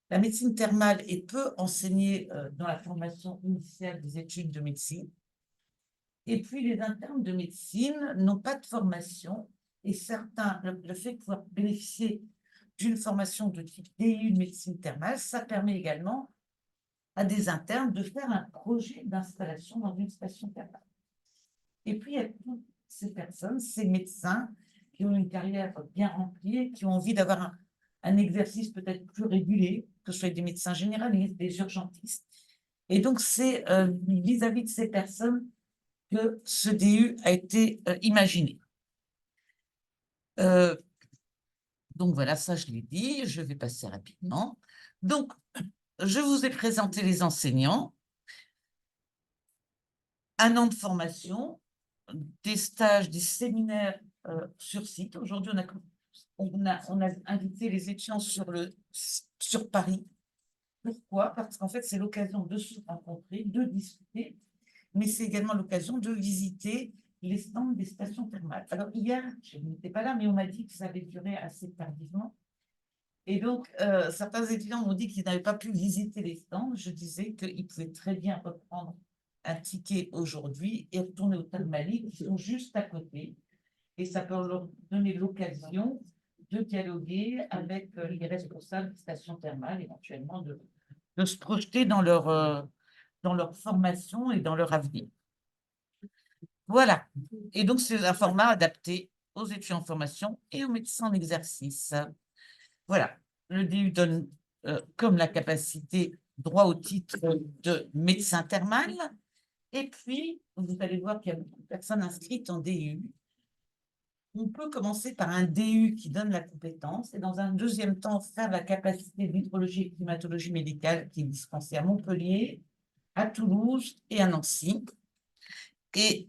S4: La médecine thermale est peu enseignée dans la formation initiale des études de médecine. Et puis, les internes de médecine n'ont pas de formation. Et certains, le fait de pouvoir bénéficier d'une formation de type DU de médecine thermale, ça permet également à des internes de faire un projet d'installation dans une station thermale. Et puis, il y a toutes ces personnes, ces médecins qui ont une carrière bien remplie, qui ont envie d'avoir un exercice peut-être plus régulier, que ce soit des médecins généralistes, des urgentistes. Et donc, c'est vis-à-vis de ces personnes que ce DU a été imaginé. Donc, voilà, ça, je l'ai dit. Je vais passer rapidement. Donc, je vous ai présenté les enseignants. 1 an de formation, des stages, des séminaires sur site. Aujourd'hui, on a invité les étudiants sur Paris. Pourquoi? Parce qu'en fait, c'est l'occasion de se rencontrer, de discuter, mais c'est également l'occasion de visiter les stands des stations thermales. Alors, hier, je n'étais pas là, mais on m'a dit que ça avait duré assez tardivement. Et donc, certains étudiants m'ont dit qu'ils n'avaient pas pu visiter les stands. Je disais qu'ils pouvaient très bien reprendre un ticket aujourd'hui et retourner au Thermali qui sont juste à côté. Et ça peut leur donner l'occasion de dialoguer avec les responsables des stations thermales, éventuellement de se projeter dans leur formation et dans leur avenir. Voilà. Et donc, c'est un format adapté aux étudiants en formation et aux médecins en exercice. Voilà. Le DU donne comme la capacité droit au titre de médecin thermal. Et puis, vous allez voir qu'il y a beaucoup de personnes inscrites en DU.
S6: on peut commencer par un DU qui donne la compétence et dans un deuxième temps faire la capacité d'hydrologie et climatologie médicale qui est dispensée à Montpellier, à Toulouse et à Nancy. Et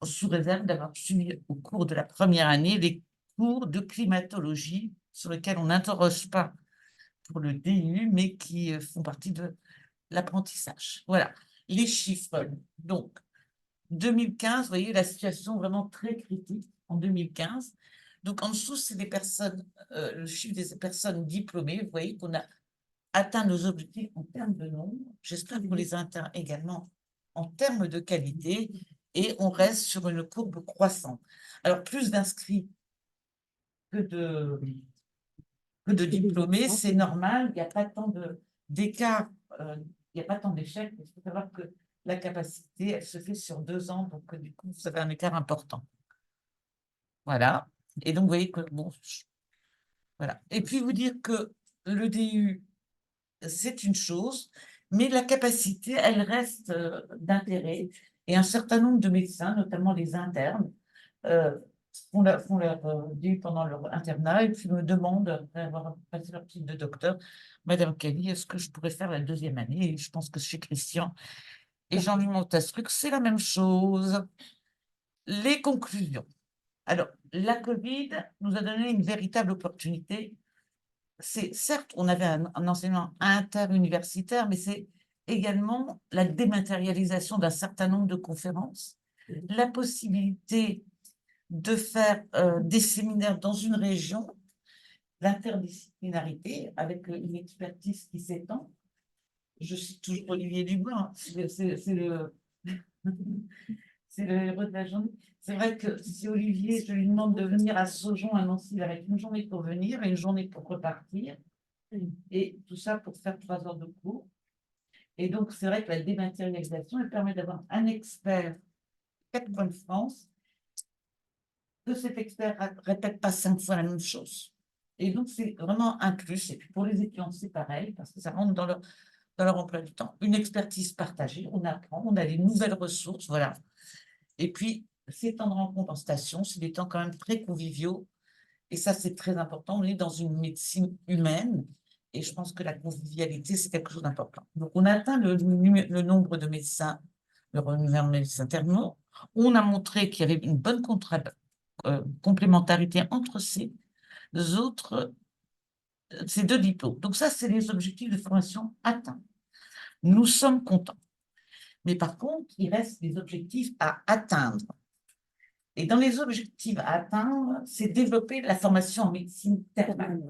S6: sous réserve d'avoir suivi au cours de la première année les cours de climatologie sur lesquels on n'interroge pas pour le DU, mais qui font partie de l'apprentissage. Voilà, les chiffres. Donc, 2015, vous voyez la situation vraiment très critique en 2015. Donc, en dessous, c'est des personnes, le chiffre des personnes diplômées. Vous voyez qu'on a atteint nos objectifs en termes de nombre. J'espère qu'on les atteint également en termes de qualité et on reste sur une courbe croissante. Alors, plus d'inscrits que de diplômés, c'est normal. Il n'y a pas tant d'écart, il n'y a pas tant d'échecs. Il faut savoir que la capacité, elle se fait sur 2 ans, donc du coup, vous avez un écart important. Voilà. Et donc, vous voyez que, bon, voilà. Et puis, vous dire que le DU, c'est une chose, mais la capacité, elle reste d'intérêt. Et un certain nombre de médecins, notamment les internes, font leur DU pendant leur internat et puis me demandent, après avoir passé leur titre de docteur, Madame Kelly, est-ce que je pourrais faire la 2e année? Et je pense que chez Christian et Jean-Louis Montastruc, c'est la même chose. Les conclusions. Alors, la Covid nous a donné une véritable opportunité. C'est certes, on avait un enseignement interuniversitaire, mais c'est également la dématérialisation d'un certain nombre de conférences, la possibilité de faire des séminaires dans une région, l'interdisciplinarité avec une expertise qui s'étend. Je cite toujours Olivier Dubois, hein, c'est le héros de la journée. C'est vrai que si Olivier, je lui demande de venir à Saujon, à Nancy, il aurait une journée pour venir et une journée pour repartir. Et tout ça pour faire 3 heures de cours. Et donc, c'est vrai que la dématérialisation, elle permet d'avoir un expert 4 coins de France, que cet expert ne répète pas 5 fois la même chose. Et donc, c'est vraiment un plus. Et puis, pour les étudiants, c'est pareil, parce que ça rentre dans leur emploi du temps. Une expertise partagée, on apprend, on a des nouvelles ressources, voilà. Et puis, ces temps de rencontre en station, c'est des temps quand même très conviviaux. Et ça, c'est très important. On est dans une médecine humaine. Et je pense que la convivialité, c'est quelque chose d'important. Donc, on a atteint le nombre de médecins, le nombre de médecins terminaux. On a montré qu'il y avait une bonne complémentarité entre ces 2 diplômes. Donc, ça, c'est les objectifs de formation atteints. Nous sommes contents. Mais par contre, il reste des objectifs à atteindre. Et dans les objectifs à atteindre, c'est développer la formation en médecine thermale.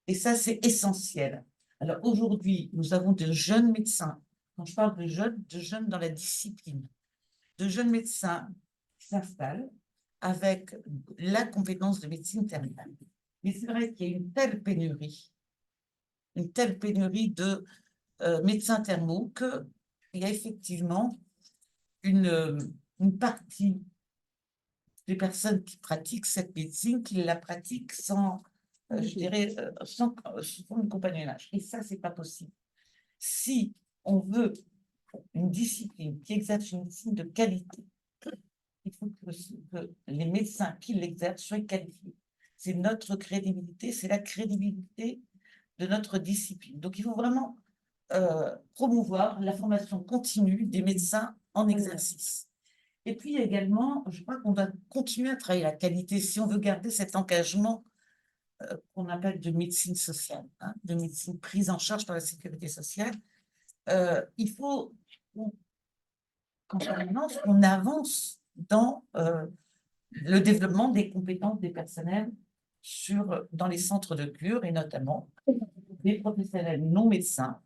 S6: Et ça, c'est essentiel. Alors aujourd'hui, nous avons de jeunes médecins. Quand je parle de jeunes dans la discipline, de jeunes médecins qui s'installent avec la compétence de médecine thermale. Mais c'est vrai qu'il y a une telle pénurie de médecins thermaux qu'il y a effectivement une partie des personnes qui pratiquent cette médecine qui la pratiquent sans, je dirais, sans compagnonnage. Et ça, c'est pas possible. Si on veut une discipline qui exerce une médecine de qualité, il faut que les médecins qui l'exercent soient qualifiés. C'est notre crédibilité, c'est la crédibilité de notre discipline. Donc, il faut vraiment promouvoir la formation continue des médecins en exercice. Et puis également, je crois qu'on doit continuer à travailler la qualité si on veut garder cet engagement qu'on appelle de médecine sociale, hein, de médecine prise en charge par la sécurité sociale. Il faut qu'en permanence, on avance dans le développement des compétences des personnels dans les centres de cure et notamment des professionnels non médecins,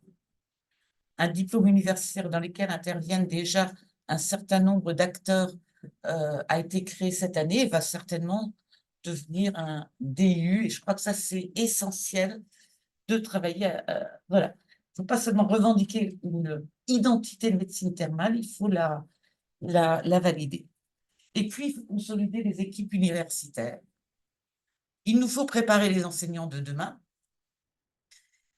S6: un diplôme universitaire dans lequel interviennent déjà un certain nombre d'acteurs a été créé cette année et va certainement devenir un DU. Et je crois que ça, c'est essentiel de travailler. Voilà. Il ne faut pas seulement revendiquer une identité de médecine thermale, il faut la valider. Et puis, il faut consolider les équipes universitaires. Il nous faut préparer les enseignants de demain.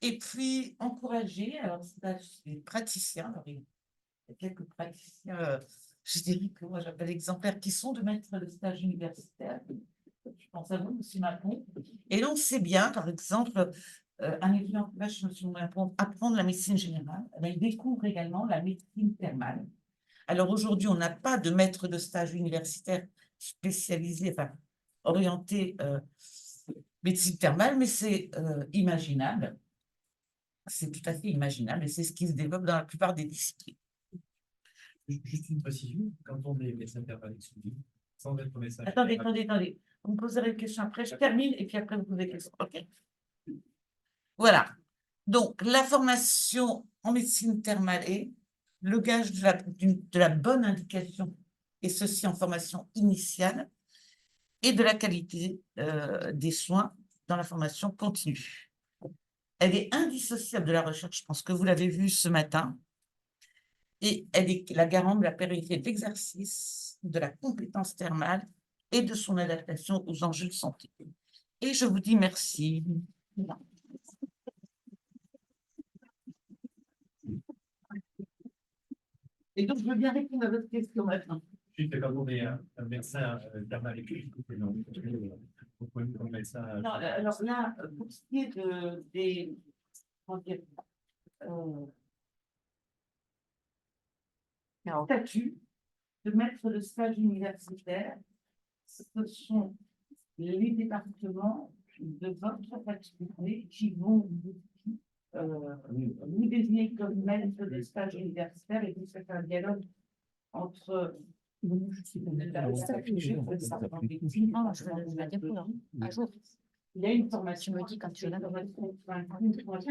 S6: Et puis, encourager, alors c'est les praticiens, alors, il y a quelques praticiens je dirais que moi j'appelle exemplaires, qui sont de maîtres de stage universitaire. Je pense à vous, M. Macron. Et donc, c'est bien, par exemple, un étudiant qui va chez M. Macron apprendre la médecine générale, eh bien, il découvre également la médecine thermale. Alors aujourd'hui, on n'a pas de maître de stage universitaire spécialisé, enfin, orienté médecine thermale, mais c'est imaginable. C'est tout à fait imaginable et c'est ce qui se développe dans la plupart des disciplines.
S7: Juste une précision, quand on est médecin thermal exclusif, sans être médecin.
S6: Attendez. Vous me poserez une question après, je termine et puis après vous posez des questions. OK. Voilà. Donc, la formation en médecine thermale est le gage de la bonne indication, et ceci en formation initiale, et de la qualité des soins dans la formation continue. Elle est indissociable de la recherche, je pense que vous l'avez vu ce matin, et elle est la garante de la pérennité de l'exercice, de la compétence thermale et de son adaptation aux enjeux de santé. Et je vous dis merci. Et donc, je veux bien répondre à votre question maintenant.
S7: Juste quand on est un médecin thermal exclusif, non, comme médecin.
S6: Non, alors là, pour ce qui est des comment dire, statuts de maître de stage universitaire, ce sont les départements de votre faculté qui vont vous désigner comme maître de stage universitaire et vous faites un dialogue entre il y a une formation,
S3: Tu me dis quand tu l'as.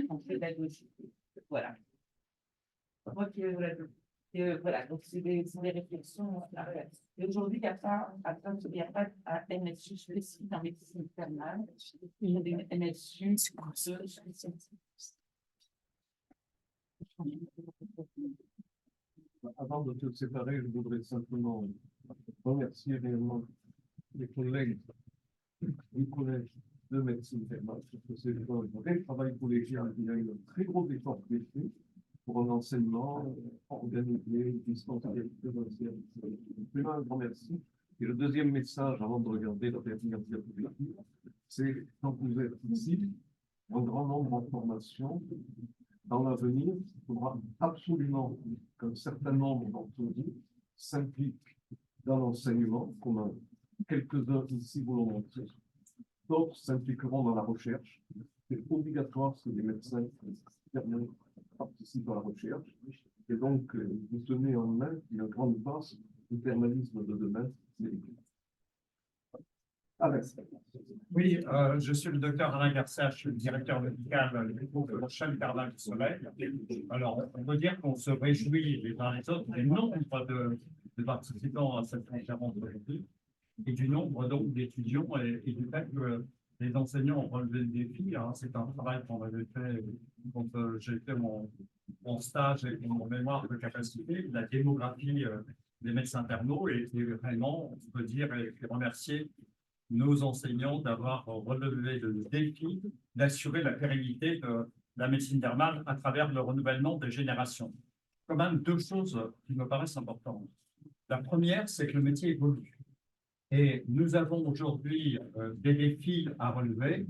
S6: en pédagogie. Voilà. Moi qui voilà, donc c'est des réflexions. Et aujourd'hui, il n'y a pas un MSU spécifique en médecine thermale. Il y a des MSU de spécialisation.
S8: Avant de te séparer, je voudrais simplement remercier réellement les collègues du collège de médecine thermale, parce que c'est un vrai travail collégial. Il y a eu un très gros effort qui est fait pour un enseignement organisé, distanciel, présentiel. Vraiment un grand merci. Et le deuxième message, avant de regarder la dernière diapositive, c'est quand vous êtes ici, un grand nombre de formations. Dans l'avenir, il faudra absolument qu'un certain nombre d'entre vous s'impliquent dans l'enseignement, comme quelques-uns ici vous l'ont montré. D'autres s'impliqueront dans la recherche. C'est obligatoire que les médecins participent à la recherche. Et donc, vous tenez en main une grande base du thermalisme de demain.
S7: Oui, je suis le docteur Alain Garcia, je suis le directeur médical du groupe de Chaîne Cardin du Soleil. Alors, on peut dire qu'on se réjouit les uns les autres du nombre de participants à cette conférence aujourd'hui et du nombre d'étudiants et du fait que les enseignants ont relevé le défi. Hein. C'est un travail qu'on avait fait quand j'ai fait mon stage et mon mémoire de capacité, la démographie des médecins thermaux et vraiment, on peut dire et remercier nos enseignants d'avoir relevé le défi d'assurer la pérennité de la médecine thermale à travers le renouvellement des générations. Quand même deux choses qui me paraissent importantes. La première, c'est que le métier évolue. Et nous avons aujourd'hui des défis à relever.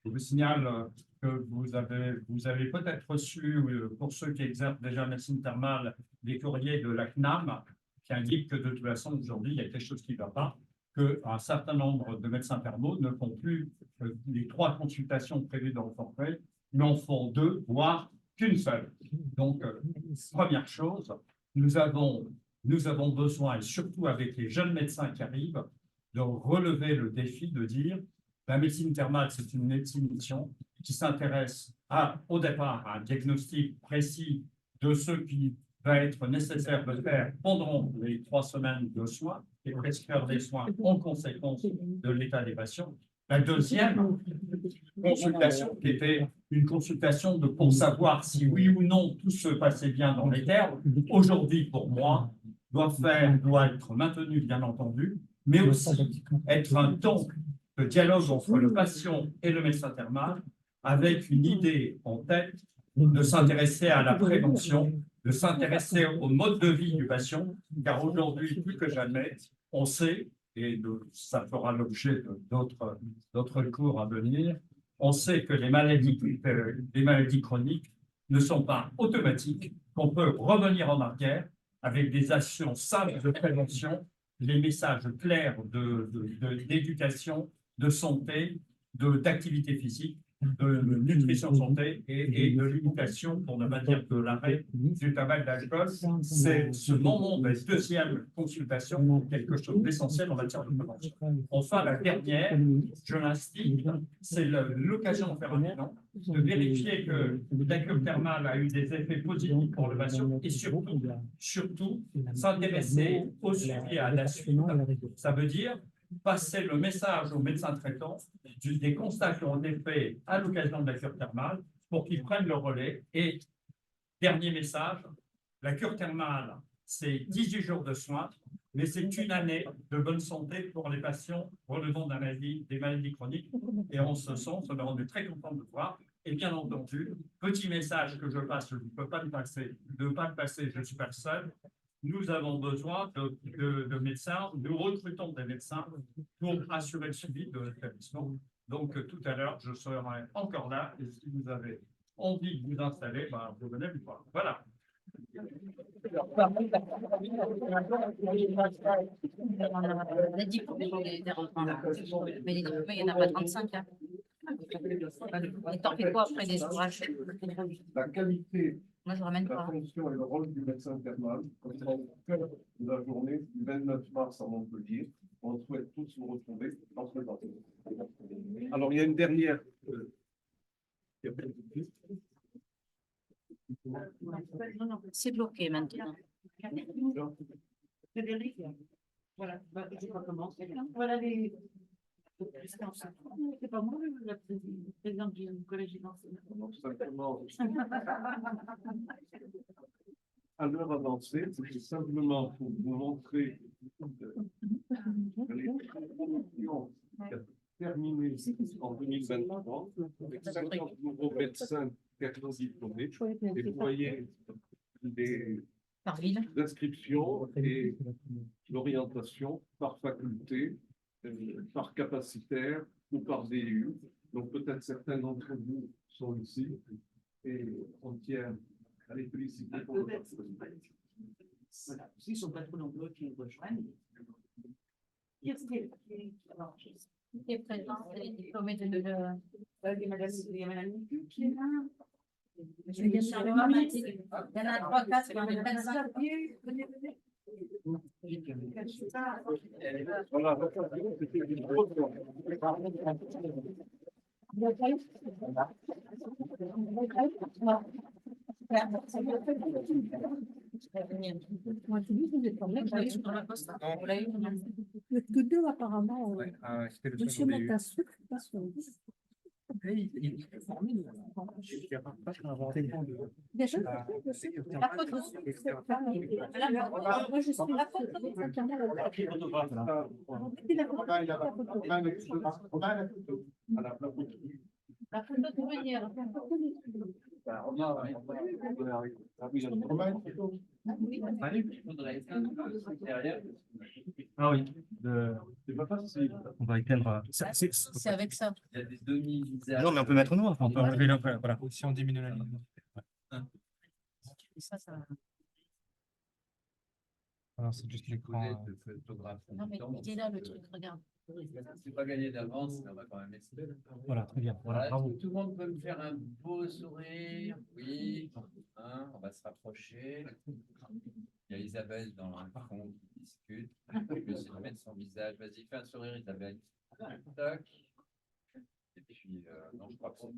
S7: Je vous signale que vous avez peut-être reçu, pour ceux qui exercent déjà la médecine thermale, des courriers de la CNAM qui indiquent que de toute façon, aujourd'hui, il y a quelque chose qui ne va pas, qu'un certain nombre de médecins thermaux ne font plus les 3 consultations prévues dans le forfait, mais en font 2, voire qu'une seule. Donc, première chose, nous avons besoin, et surtout avec les jeunes médecins qui arrivent, de relever le défi de dire la médecine thermale, c'est une médecine qui s'intéresse au départ à un diagnostic précis de ce qui va être nécessaire de faire pendant les 3 semaines de soins et prescrire des soins en conséquence de l'état des patients. La deuxième consultation, qui était une consultation pour savoir si oui ou non tout se passait bien dans les termes, aujourd'hui pour moi, doit être maintenu bien entendu, mais aussi être un temps de dialogue entre le patient et le médecin thermal avec une idée en tête de s'intéresser à la prévention, de s'intéresser au mode de vie du patient, car aujourd'hui, plus que jamais, on sait, et ça fera l'objet d'autres cours à venir, on sait que les maladies chroniques ne sont pas automatiques, qu'on peut revenir en arrière avec des actions simples de prévention, les messages clairs d'éducation, de santé, d'activité physique, de nutrition santé et de limitation, pour ne pas dire de l'arrêt du tabac et de l'alcool. C'est ce moment de deuxième consultation, quelque chose d'essentiel en matière de prévention. Enfin, la dernière, je l'insiste, c'est l'occasion de faire un bilan, de vérifier que la cure thermale a eu des effets positifs pour le patient et surtout s'intéresser au suivi et à la suite. Ça veut dire passer le message aux médecins traitants des constats qui ont été faits à l'occasion de la cure thermale pour qu'ils prennent le relais. Et dernier message, la cure thermale, c'est 18 jours de soins, mais c'est une année de bonne santé pour les patients relevant des maladies chroniques. Et en ce sens, on est rendu très content de voir. Et bien entendu, petit message que je passe, je ne peux pas le passer, je ne suis pas le seul. Nous avons besoin de médecins, nous recrutons des médecins pour assurer le suivi de l'établissement. Donc, tout à l'heure, je serai encore là. Et si vous avez envie de vous installer, vous venez me voir. Voilà.
S3: Les diplômés, des rentrants, là. Mais les diplômés, il n'y en a pas 35. Hein. Et t'en fais quoi après des ouvrages?
S8: La qualité,
S3: Moi, je ne ramène
S8: la
S3: pas.
S8: fonction et le rôle du médecin thermal, comme ça, au cœur de la journée du 29 mars à Montpellier, on souhaite tous vous retrouver dans ce temps. Alors, il y a une dernière.
S3: C'est bloqué maintenant.
S4: Frédéric, voilà, je recommence. Voilà les. C'est pas moi la présidente du collège d'enseignants.
S8: Simplement, à l'heure avancée, c'est simplement pour vous montrer que les promotions qui ont terminé en 2023 avec 50 nouveaux médecins diplômés. Et vous voyez des
S3: Par ville.
S8: inscriptions et l'orientation par faculté, par capacitaire ou par DU. Donc peut-être certains d'entre vous sont ici et on tient à les féliciter pour le participation.
S4: S'ils ne sont pas trop nombreux qui nous rejoignent.
S3: Qui est présent? Les diplômés de.
S4: Il y a Madame Nicu qui est là.
S3: Il y en a 3-4 qui ont des médecins.
S8: Voilà.
S9: Que deux apparemment. Monsieur Matassou, pas sur le
S1: Il est formé.
S9: Déjà,
S3: La faute
S9: moi je suis la faute
S3: La photo de venir.
S1: Ah oui,
S8: C'est pas facile.
S1: on va éteindre.
S3: C'est avec ça.
S10: Il y a des demi-visages.
S1: Non, mais on peut mettre noir. On peut enlever le. Voilà. Si on diminue la ligne.
S3: Ça.
S1: Alors, c'est juste l'écran.
S3: Non, mais il est là le truc, regarde.
S10: C'est pas gagné d'avance, mais on va quand même essayer.
S1: Voilà, très bien. Voilà,
S10: Voilà,
S1: bravo.
S10: tout le monde peut me faire un beau sourire. Oui, hein, on va se rapprocher. Il y a Isabelle dans le fond qui discute. Je vais essayer de mettre son visage. Vas-y, fais un sourire, Isabelle. Toc. Et puis, non, je crois que c'est.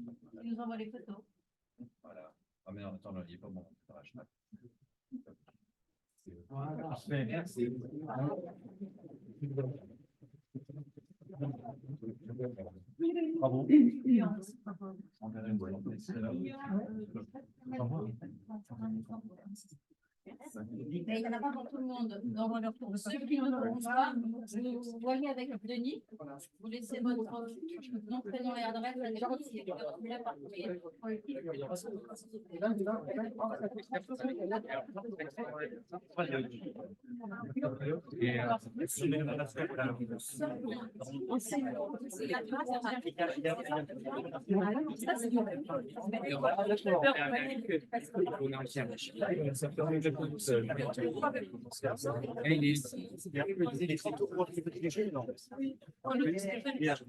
S3: Il nous envoie les photos.
S10: Voilà. Ah, mais non, attends, il n'est pas bon.
S1: Voilà, parfait. Merci. Bravo.
S10: On verra une bonne
S1: Au revoir.
S3: Mais il n'y en a pas pour tout le monde. Donc, alors, pour ceux qui ne pourront pas, vous voyez avec Denis, vous laissez votre nom, prénom et adresse à Denis et vous le par courrier.
S1: Et